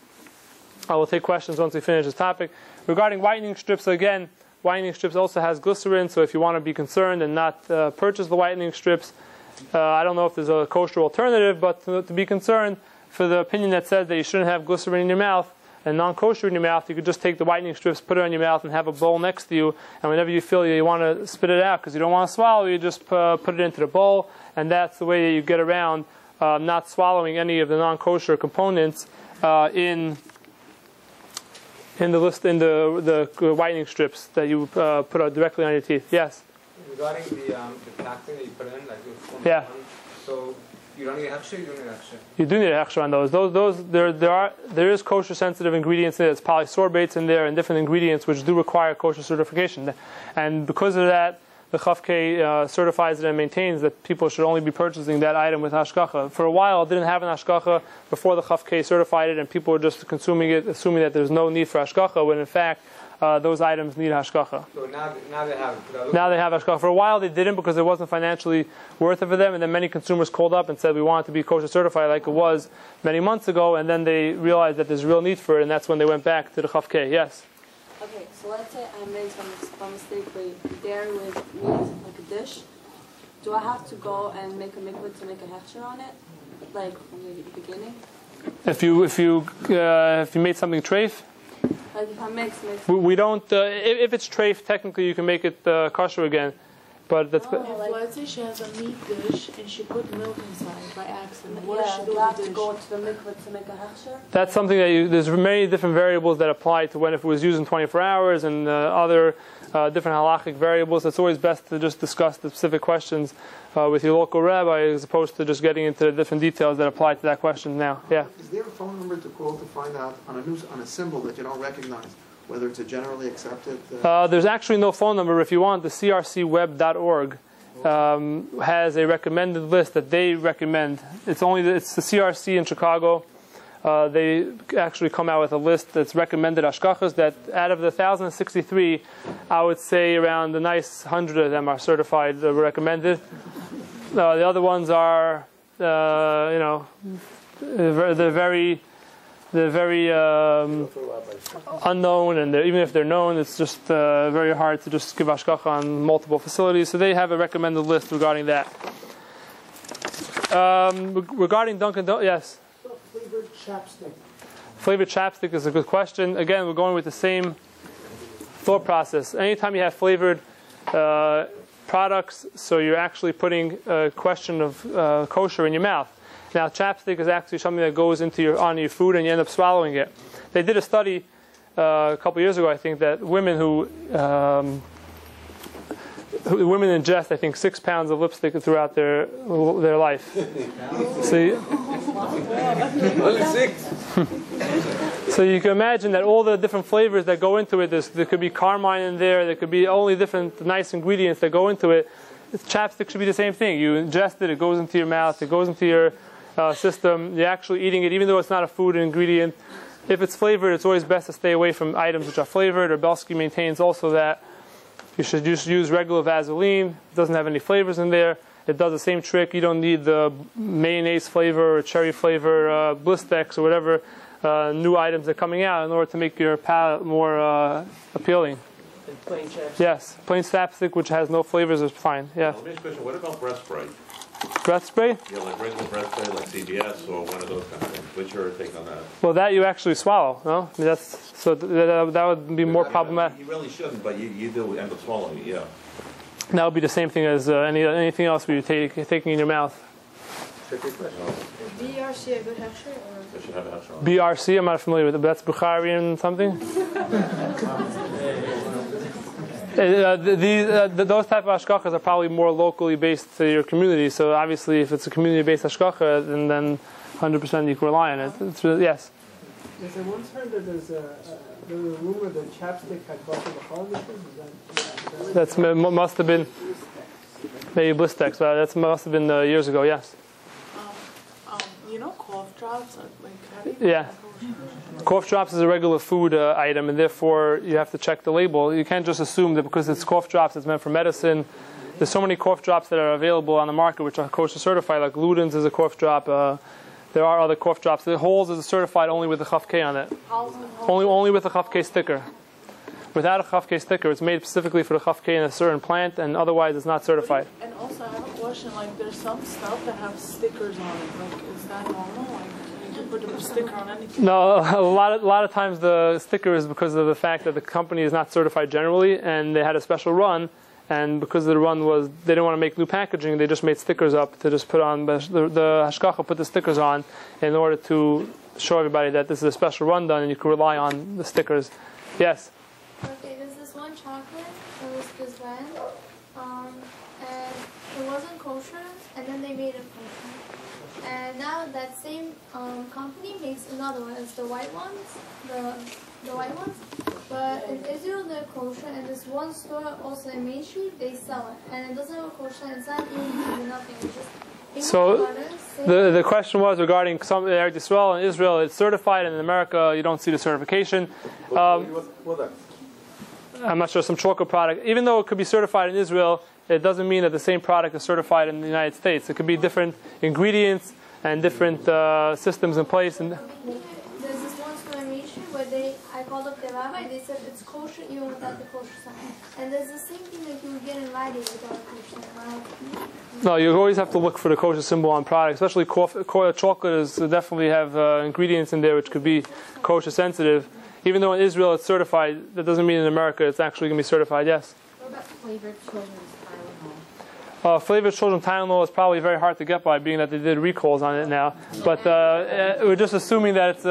[SPEAKER 1] I will take questions once we finish this topic. Regarding whitening strips, again, whitening strips also has glycerin, so if you want to be concerned and not purchase the whitening strips, I don't know if there's a kosher alternative, but to be concerned, for the opinion that says that you shouldn't have glycerin in your mouth and non-kosher in your mouth, you could just take the whitening strips, put it on your mouth, and have a bowl next to you, and whenever you feel you want to spit it out because you don't want to swallow, you just put it into the bowl, and that's the way that you get around not swallowing any of the non-kosher components in the whitening strips that you put directly on your teeth. Yes?
[SPEAKER 10] Regarding the toxin that you put in, like
[SPEAKER 1] yeah.
[SPEAKER 10] So
[SPEAKER 9] You don't need a hechsher, you don't need a hechsher.
[SPEAKER 1] You do need a hechsher on those. There is kosher sensitive ingredients in there. There's polysorbates in there and different ingredients which do require kosher certification. And because of that, the Chaf-K certifies it and maintains that people should only be purchasing that item with hashgacha. For a while, it didn't have an hashgacha before the Chaf-K certified it, and people were just consuming it, assuming that there's no need for hashgacha, when in fact, those items need hashgacha.
[SPEAKER 9] So now they have it.
[SPEAKER 1] Now they have hashgacha. For a while, they didn't because it wasn't financially worth it for them, and then many consumers called up and said, we want it to be kosher certified like it was many months ago, and then they realized that there's real need for it, and that's when they went back to the Chaf-K. Yes?
[SPEAKER 19] Okay, so let's say I made some mistake with dairy with meat, like a dish. Do I have to go and make a mikvah to make a hechsher on it, like from the beginning?
[SPEAKER 1] If you made something treif,
[SPEAKER 19] Like if I mix.
[SPEAKER 1] we don't. If it's treif, technically you can make it kosher again, but that's.
[SPEAKER 3] If let's say she has a meat dish and she put milk inside by accident, what does she do
[SPEAKER 19] do
[SPEAKER 3] with
[SPEAKER 19] I have
[SPEAKER 3] the
[SPEAKER 19] to
[SPEAKER 3] dish?
[SPEAKER 19] go to the mikvah to make a hechsher?
[SPEAKER 1] That's something that there's many different variables that apply to when if it was used in 24 hours and other different halachic variables. It's always best to just discuss the specific questions with your local rabbi as opposed to just getting into the different details that apply to that question now. Yeah.
[SPEAKER 8] Is there a phone number to call to find out on a symbol that you don't recognize whether it's a generally accepted?
[SPEAKER 1] There's actually no phone number. If you want, the crcweb.org has a recommended list that they recommend. It's the CRC in Chicago. They actually come out with a list that's recommended hashgachas that out of the 1,063, I would say around a nice 100 of them are certified, recommended. The other ones are, they're very unknown, and even if they're known, it's just very hard to just give hashgacha on multiple facilities. So they have a recommended list regarding that. Regarding Dunkin' Donuts, yes.
[SPEAKER 14] Flavored chapstick.
[SPEAKER 1] Flavored chapstick is a good question. Again, we're going with the same thought process. Anytime you have flavored products, so you're actually putting a question of kosher in your mouth. Now, chapstick is actually something that goes on your food, and you end up swallowing it. They did a study a couple years ago, I think, that women women ingest, I think, 6 pounds of lipstick throughout their life. See?
[SPEAKER 13] Only 6.
[SPEAKER 1] So you can imagine that all the different flavors that go into it, there could be carmine in there could be only different nice ingredients that go into it. Chapstick should be the same thing. You ingest it, it goes into your mouth, it goes into your system. You're actually eating it, even though it's not a food ingredient. If it's flavored, it's always best to stay away from items which are flavored. Or Belsky maintains also that you should just use regular Vaseline. It doesn't have any flavors in there. It does the same trick. You don't need the mayonnaise flavor or cherry flavor, Blistex or whatever new items that are coming out in order to make your palate more appealing.
[SPEAKER 15] And plain chapstick?
[SPEAKER 1] Yes, plain chapstick which has no flavors is fine. Yeah.
[SPEAKER 20] Let me ask you a question. What about breath spray?
[SPEAKER 1] Breath spray?
[SPEAKER 20] Yeah, like regular breath spray, like CBS or one of those kind of things. What's your take on that?
[SPEAKER 1] Well, that you actually swallow, no? I mean, that would be more problematic.
[SPEAKER 20] You really shouldn't, but you do end up swallowing it, yeah.
[SPEAKER 1] That would be the same thing as anything else where you're taking in your mouth.
[SPEAKER 3] Is BRC a good hechsher?
[SPEAKER 20] It should have a hechsher on it.
[SPEAKER 1] BRC, I'm not familiar with it, but that's Bukharian something? Those type of hashgachas are probably more locally based to your community. So obviously, if it's a community-based hashgacha, then 100% you can rely on it. Yes.
[SPEAKER 14] Yes, I once heard that there was a rumor that chapstick had butter b'chol.
[SPEAKER 1] That must have been maybe Blistex. That must have been years ago. Yes.
[SPEAKER 3] You know, cough drops. Like,
[SPEAKER 1] yeah. Cough drops is a regular food item, and therefore you have to check the label. You can't just assume that because it's cough drops, it's meant for medicine. There's so many cough drops that are available on the market which are kosher certified, like Luden's is a cough drop. There are other cough drops. The Holes is certified only with the Chaf-K on it. Only with the Chaf-K sticker. Without a Chaf-K sticker, it's made specifically for the Chaf-K in a certain plant, and otherwise it's not certified.
[SPEAKER 3] And also, I have a question. Like, there's some stuff that have stickers on it. Like, is that normal? Like, you can put a sticker on anything?
[SPEAKER 1] No, a lot of times the sticker is because of the fact that the company is not certified generally, and they had a special run. And because the run was, they didn't want to make new packaging, they just made stickers up to just put on, the hashgacha put the stickers on in order to show everybody that this is a special run done and you can rely on the stickers. Yes?
[SPEAKER 5] Okay, there's this one chocolate that was Guzman, and it wasn't kosher, and then they made it kosher.
[SPEAKER 21] that same company makes another one. It's the white ones, the white ones. But in Israel, they're kosher, and this one store also in Main Street, they sell it, and it doesn't have a kosher. It's not even nothing. It's just
[SPEAKER 1] so the question was regarding some Eretz Yisrael and Israel. It's certified, and in America, you don't see the certification. I'm not sure, some chocolate product. Even though it could be certified in Israel, it doesn't mean that the same product is certified in the United States. It could be different ingredients and different systems in place. And
[SPEAKER 21] there's this one store in Main Street where I called up the rabbi. They said it's kosher even without the kosher sign. And there's the same thing that you would get in writing without a kosher sign.
[SPEAKER 1] No, you always have to look for the kosher symbol on products, especially chocolate is definitely have ingredients in there which could be kosher sensitive. Even though in Israel it's certified, that doesn't mean in America it's actually going to be certified. Yes.
[SPEAKER 5] What about flavored children's Tylenol?
[SPEAKER 1] Flavored children's Tylenol is probably very hard to get by, being that they did recalls on it now. But we're just assuming that it's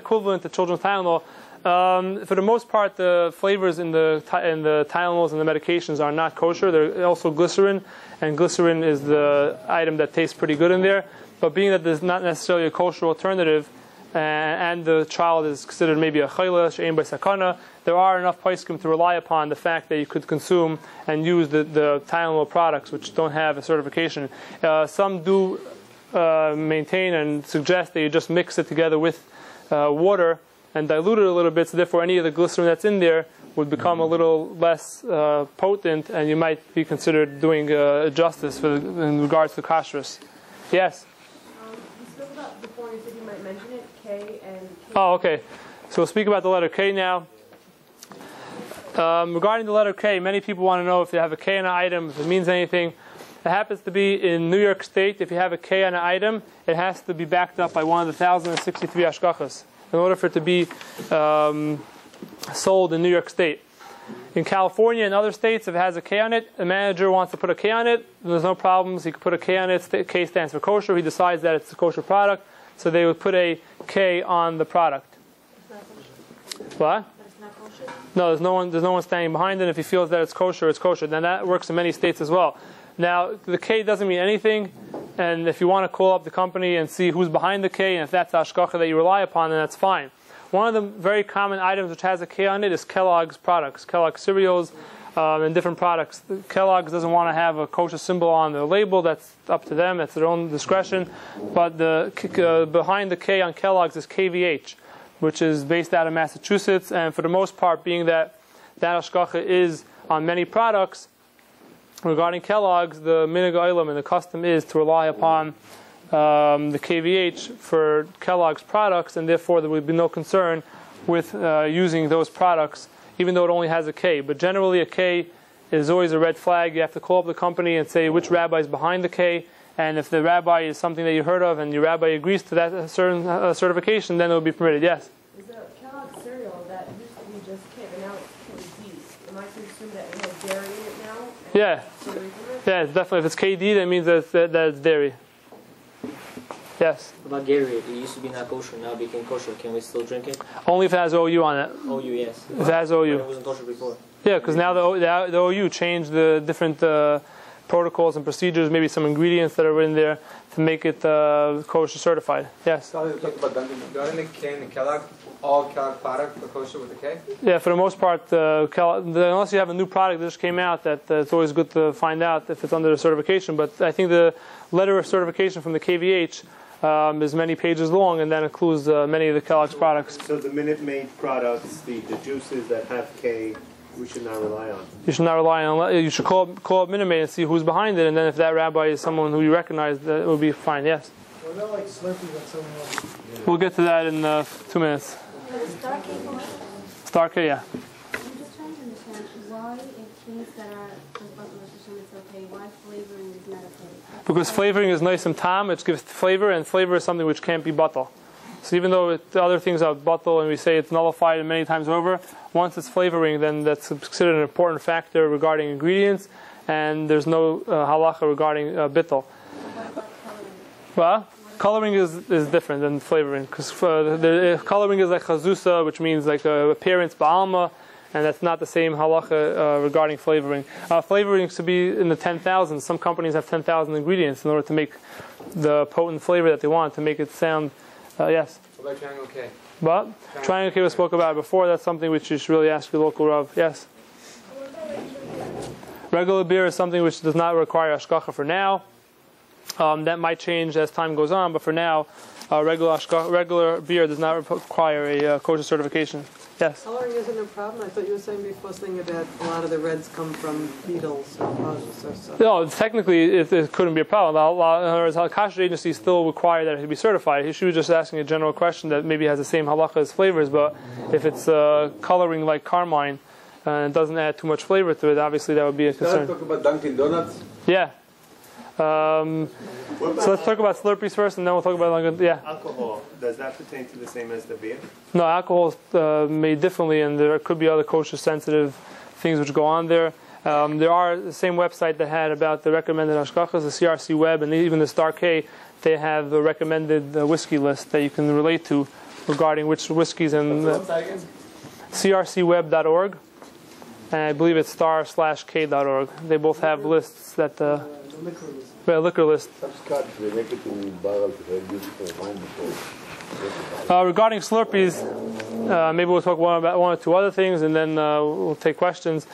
[SPEAKER 1] equivalent to children's Tylenol. For the most part, the flavors in the Tylenols and the medications are not kosher. They're also glycerin, and glycerin is the item that tastes pretty good in there. But being that there's not necessarily a kosher alternative, and the child is considered maybe a chayla, she'ein by sakana, there are enough poskim to rely upon the fact that you could consume and use the Tylenol products which don't have a certification. Some do maintain and suggest that you just mix it together with water and dilute it a little bit, so therefore any of the glycerin that's in there would become a little less potent, and you might be considered doing justice in regards to kashrus. Yes?
[SPEAKER 22] You spoke about before, you said you might mention it, K and K.
[SPEAKER 1] Oh, okay. So we'll speak about the letter K now. Regarding the letter K, many people want to know if they have a K on an item, if it means anything. It happens to be in New York State, if you have a K on an item, it has to be backed up by one of the 1,063 hashgachas in order for it to be sold in New York State. In California and other states, if it has a K on it, the manager wants to put a K on it, there's no problems. He could put a K on it. K stands for kosher. He decides that it's a kosher product, so they would put a K on the product. What? No, there's no one standing behind it. If he feels that it's kosher, it's kosher. Then that works in many states as well. Now, the K doesn't mean anything, and if you want to call up the company and see who's behind the K, and if that's the hashgacha that you rely upon, then that's fine. One of the very common items which has a K on it is Kellogg's products, Kellogg's cereals, and different products. Kellogg's doesn't want to have a kosher symbol on the label. That's up to them. That's their own discretion. But behind the K on Kellogg's is KVH, which is based out of Massachusetts, and for the most part, being that hashgacha is on many products, regarding Kellogg's, the minhag ha'olam and the custom is to rely upon the KVH for Kellogg's products, and therefore there would be no concern with using those products, even though it only has a K. But generally a K is always a red flag. You have to call up the company and say which rabbi is behind the K, and if the rabbi is something that you heard of and your rabbi agrees to that certain certification, then it will be permitted. Yes?
[SPEAKER 22] Is the Kellogg's cereal that used to be just K, but now it's KD? Am I to assume that it has dairy in it now?
[SPEAKER 1] Yeah. Yeah, it's definitely. If it's KD, that means that it's dairy. Yes?
[SPEAKER 15] What about Gatorade? It used to be not kosher, now it became kosher. Can we still drink it?
[SPEAKER 1] Only if it has OU on it.
[SPEAKER 15] OU, yes.
[SPEAKER 1] If it has OU.
[SPEAKER 15] It wasn't kosher before.
[SPEAKER 1] Yeah, because now the OU changed the different protocols and procedures, maybe some ingredients that are in there to make it kosher certified. Yes?
[SPEAKER 9] Doesn't the K and the Kellogg, all Kellogg products are kosher with the K?
[SPEAKER 1] Yeah, for the most part, unless you have a new product that just came out, that it's always good to find out if it's under the certification. But I think the letter of certification from the KVH is many pages long, and that includes many of the Kellogg's products.
[SPEAKER 23] So the Minute Maid products, the juices that have K, we should not rely on.
[SPEAKER 1] You should not rely on. You should call up Minute Maid and see who's behind it, and then if that rabbi is someone who you recognize, that will be fine. Yes.
[SPEAKER 14] Well, not like Slurpee that someone else.
[SPEAKER 1] We'll get to that in 2 minutes. Star K, yeah.
[SPEAKER 5] I'm just trying to understand why if things that are it's okay, why flavoring is not okay?
[SPEAKER 1] Because flavoring is nice and tam, it gives flavor, and flavor is something which can't be batal. So even though the other things are batal and we say it's nullified many times over, once it's flavoring, then that's considered an important factor regarding ingredients, and there's no halacha regarding bittul. Well, coloring is different than flavoring, because coloring is like chazusa, which means like appearance ba'alma, and that's not the same halacha regarding flavoring. Flavoring should be in the 10,000. Some companies have 10,000 ingredients in order to make the potent flavor that they want, to make it sound, yes?
[SPEAKER 9] What about triangle K?
[SPEAKER 1] But triangle K we spoke about before. That's something which you should really ask your local Rav. Yes? Regular beer is something which does not require hashgacha for now. That might change as time goes on, but for now, regular beer does not require a kosher certification. Yes?
[SPEAKER 6] Coloring isn't a problem? I thought you were saying before something about a lot of the reds come from beetles or bugs or something.
[SPEAKER 1] No, technically it couldn't be a problem. In other words, the Kashrut agency still require that it be certified. He should be just asking a general question that maybe has the same halacha as flavors, but if it's coloring like carmine and it doesn't add too much flavor to it, obviously that would be a concern.
[SPEAKER 13] Talk about Dunkin' Donuts?
[SPEAKER 1] Yeah. So let's talk about Slurpees first, and then we'll talk about
[SPEAKER 23] alcohol. Does that pertain to the same as the beer?
[SPEAKER 1] No, alcohol is made differently, and there could be other kosher-sensitive things which go on there. There are the same website that had about the recommended hashgachas, the CRC Web, and even the Star K. They have the recommended whiskey list that you can relate to regarding which whiskeys and crcweb.org, and I believe it's star/k.org. They both have lists that. Liquor list. Regarding Slurpees, maybe we'll talk about one or two other things, and then we'll take questions.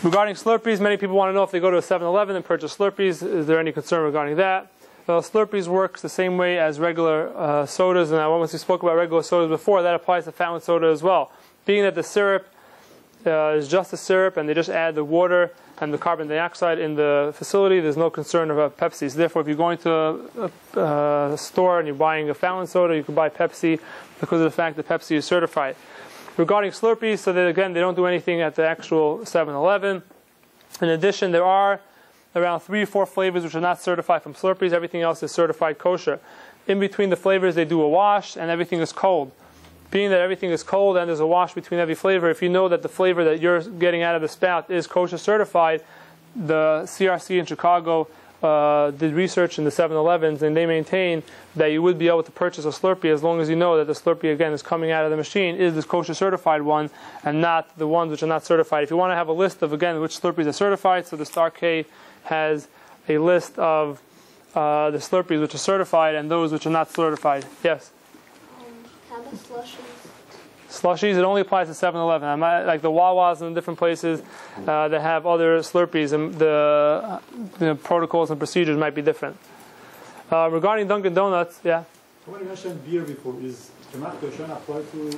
[SPEAKER 1] Regarding Slurpees, many people want to know if they go to a 7-Eleven and purchase Slurpees, is there any concern regarding that? Well, Slurpees works the same way as regular sodas, and once we spoke about regular sodas before, that applies to fountain soda as well. Being that the syrup is just a syrup, and they just add the water and the carbon dioxide in the facility, there's no concern about Pepsi. So therefore, if you're going to a store and you're buying a fountain soda, you can buy Pepsi because of the fact that Pepsi is certified. Regarding Slurpees, so that again, they don't do anything at the actual 7-Eleven. In addition, there are around 3 or 4 flavors which are not certified from Slurpees. Everything else is certified kosher. In between the flavors, they do a wash, and everything is cold. Being that everything is cold and there's a wash between every flavor, if you know that the flavor that you're getting out of the spout is kosher certified, the CRC in Chicago did research in the 7-Elevens, and they maintain that you would be able to purchase a Slurpee as long as you know that the Slurpee, again, is coming out of the machine, is this kosher certified one, and not the ones which are not certified. If you want to have a list of, again, which Slurpees are certified, so the Star K has a list of the Slurpees which are certified and those which are not certified. Yes?
[SPEAKER 21] How about slushies?
[SPEAKER 1] Slushies, it only applies to 7-Eleven. Like the Wawas and different places that have other Slurpees, and the protocols and procedures might be different. Regarding Dunkin' Donuts, yeah?
[SPEAKER 12] When you mentioned beer before, is Kemach Yoshan applied to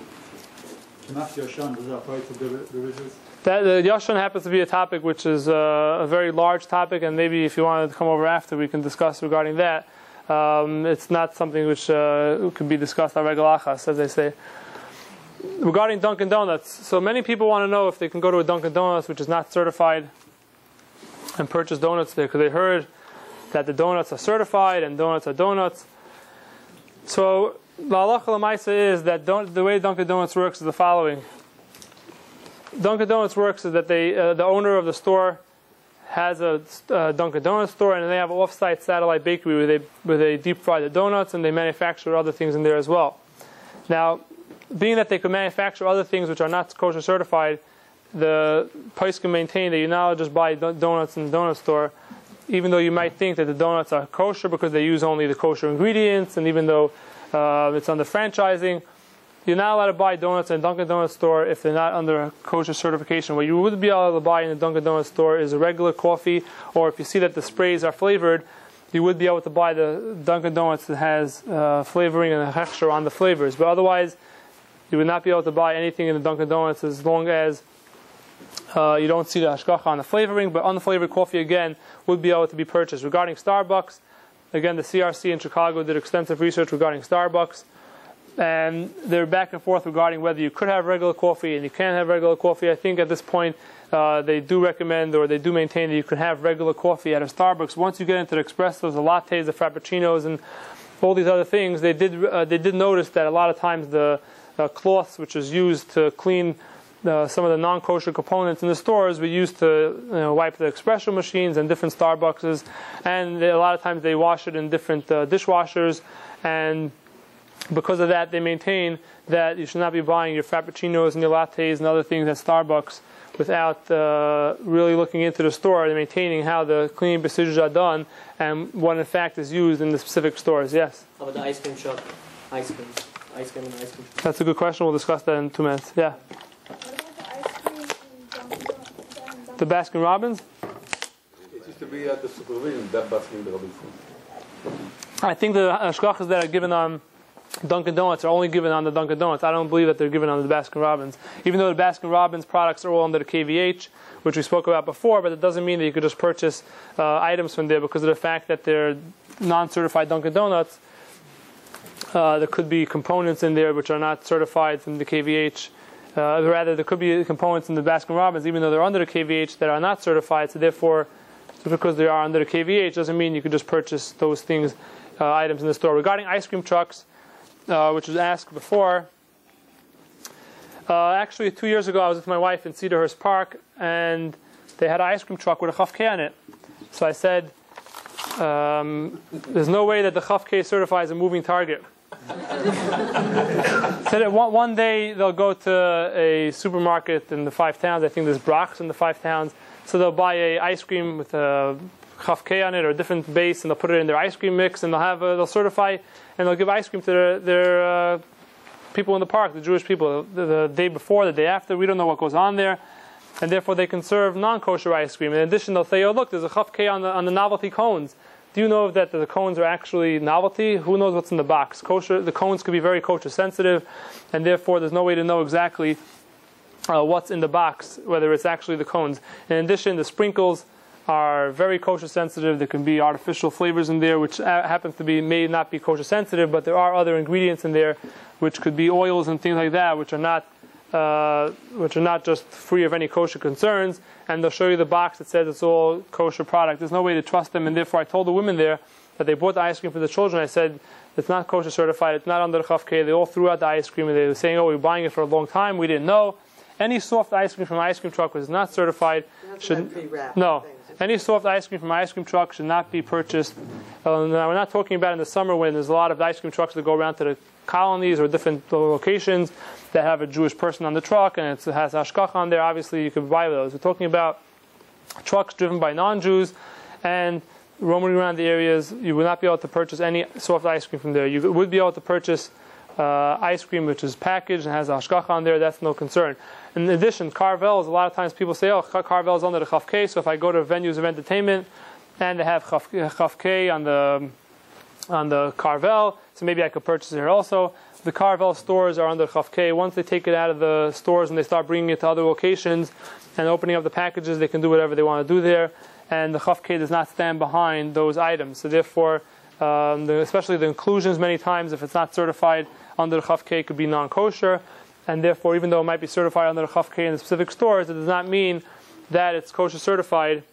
[SPEAKER 12] Kemach Yoshan? Does it apply to beverages?
[SPEAKER 1] The Yoshan happens to be a topic which is a very large topic, and maybe if you want to come over after, we can discuss regarding that. It's not something which could be discussed on regular achas, as they say. Regarding Dunkin' Donuts, so many people want to know if they can go to a Dunkin' Donuts which is not certified and purchase donuts there, because they heard that the donuts are certified and donuts are donuts. So the halacha l'maisa is that the way Dunkin' Donuts works is the following. Dunkin' Donuts works is that the owner of the store has a Dunkin' Donuts store, and they have an off-site satellite bakery where they deep fry the donuts and they manufacture other things in there as well. Now, being that they can manufacture other things which are not kosher certified, the place can maintain that you now just buy donuts in the donut store, even though you might think that the donuts are kosher because they use only the kosher ingredients, and even though it's under franchising, you're not allowed to buy donuts in a Dunkin' Donuts store if they're not under a kosher certification. What you would be allowed to buy in a Dunkin' Donuts store is a regular coffee, or if you see that the sprays are flavored, you would be able to buy the Dunkin' Donuts that has flavoring and a hechsher on the flavors. But otherwise, you would not be able to buy anything in the Dunkin' Donuts as long as you don't see the hashgacha on the flavoring. But unflavored coffee, again, would be able to be purchased. Regarding Starbucks, again, the CRC in Chicago did extensive research regarding Starbucks, and they're back and forth regarding whether you could have regular coffee and you can't have regular coffee. I think at this point they do recommend, or they do maintain, that you can have regular coffee at a Starbucks. Once you get into the espressos, the lattes, the frappuccinos, and all these other things, they did notice that a lot of times the cloths which is used to clean some of the non-kosher components in the stores were used to wipe the espresso machines and different Starbucks, and a lot of times they wash it in different dishwashers, and because of that, they maintain that you should not be buying your frappuccinos and your lattes and other things at Starbucks without really looking into the store and maintaining how the cleaning procedures are done and what in fact is used in the specific stores. Yes?
[SPEAKER 15] How about the ice cream truck? Ice cream and ice cream truck.
[SPEAKER 1] That's a good question. We'll discuss that in 2 minutes. Yeah? The Baskin Robbins?
[SPEAKER 13] It used to be at the supervision, that Baskin Robbins.
[SPEAKER 1] I think the hashgachas that are given on Dunkin' Donuts are only given on the Dunkin' Donuts. I don't believe that they're given on the Baskin Robbins. Even though the Baskin Robbins products are all under the KVH, which we spoke about before, but it doesn't mean that you could just purchase items from there because of the fact that they're non-certified Dunkin' Donuts. There could be components in there which are not certified from the KVH. Rather, there could be components in the Baskin Robbins, even though they're under the KVH, that are not certified. So therefore, just because they are under the KVH doesn't mean you could just purchase those things, items in the store. Regarding ice cream trucks, which was asked before, actually 2 years ago I was with my wife in Cedarhurst Park, and they had an ice cream truck with a Chaf K on it. So I said, there's no way that the Chaf K certifies a moving target. Said that one day they'll go to a supermarket in the 5 towns. I think there's Brock's in the 5 towns. So they'll buy a ice cream with a Chaf K on it or a different base, and they'll put it in their ice cream mix, and they'll certify and they'll give ice cream to their people in the park, the Jewish people, the day before, the day after. We don't know what goes on there, and therefore they can serve non-kosher ice cream. In addition, they'll say, "Oh, look, there's a Chaf K on the novelty cones. Do you know that the cones are actually novelty? Who knows what's in the box? The cones could be very kosher sensitive, and therefore there's no way to know exactly what's in the box, whether it's actually the cones. In addition, the sprinkles are very kosher sensitive. There can be artificial flavors in there, which happens to be may not be kosher sensitive, but there are other ingredients in there, which could be oils and things like that, which are not just free of any kosher concerns. And they'll show you the box that says it's all kosher product. There's no way to trust them, and therefore I told the women there that they bought the ice cream for the children. I said, it's not kosher certified, it's not under the Chaf K. They all threw out the ice cream, and they were saying, oh, we're buying it for a long time, we didn't know. Any soft ice cream from an ice cream truck was not certified. Any soft ice cream from an ice cream truck should not be purchased. Now, we're not talking about in the summer when there's a lot of ice cream trucks that go around to the colonies or different locations that have a Jewish person on the truck and it has hashgach on there. Obviously, you can buy those. We're talking about trucks driven by non-Jews and roaming around the areas. You would not be able to purchase any soft ice cream from there. You would be able to purchase ice cream which is packaged and has a hashgach on there. That's no concern. In addition, Carvels, a lot of times people say, oh, Carvel's under the Chaf K, so if I go to venues of entertainment and they have Chaf K on the Carvel, so maybe I could purchase it here also. The Carvel stores are under Chaf K. Once they take it out of the stores and they start bringing it to other locations and opening up the packages, they can do whatever they want to do there. And the Chaf K does not stand behind those items. So therefore, especially the inclusions many times, if it's not certified under the Chaf K, it could be non-kosher. And therefore, even though it might be certified under the Chaf K in the specific stores, it does not mean that it's kosher certified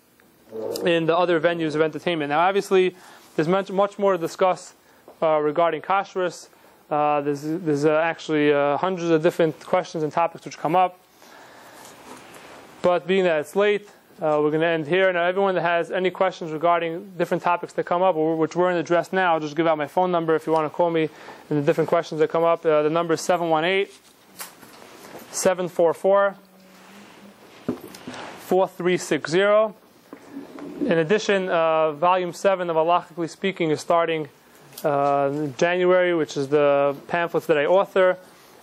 [SPEAKER 1] in the other venues of entertainment. Now, obviously, there's much more to discuss regarding kashrus. There's actually hundreds of different questions and topics which come up. But being that it's late, we're going to end here. Now, everyone that has any questions regarding different topics that come up, or which weren't addressed now, I'll just give out my phone number if you want to call me in the different questions that come up. The number is 718-744-4360. In addition, Volume 7 of Halachically Speaking is starting in January, which is the pamphlets that I author.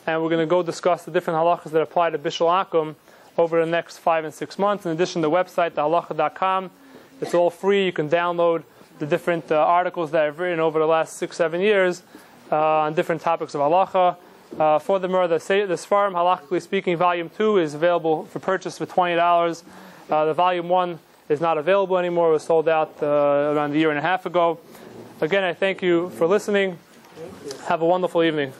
[SPEAKER 1] And we're going to go discuss the different halachas that apply to Bishul Akum over the next 5 and 6 months. In addition, the website, thehalacha.com, it's all free. You can download the different articles that I've written over the last 6-7 years on different topics of halacha. Furthermore, the Sfarim, Halachically Speaking, Volume 2 is available for purchase for $20. The Volume 1 is not available anymore. It was sold out around a year and a half ago. Again, I thank you for listening. Have a wonderful evening.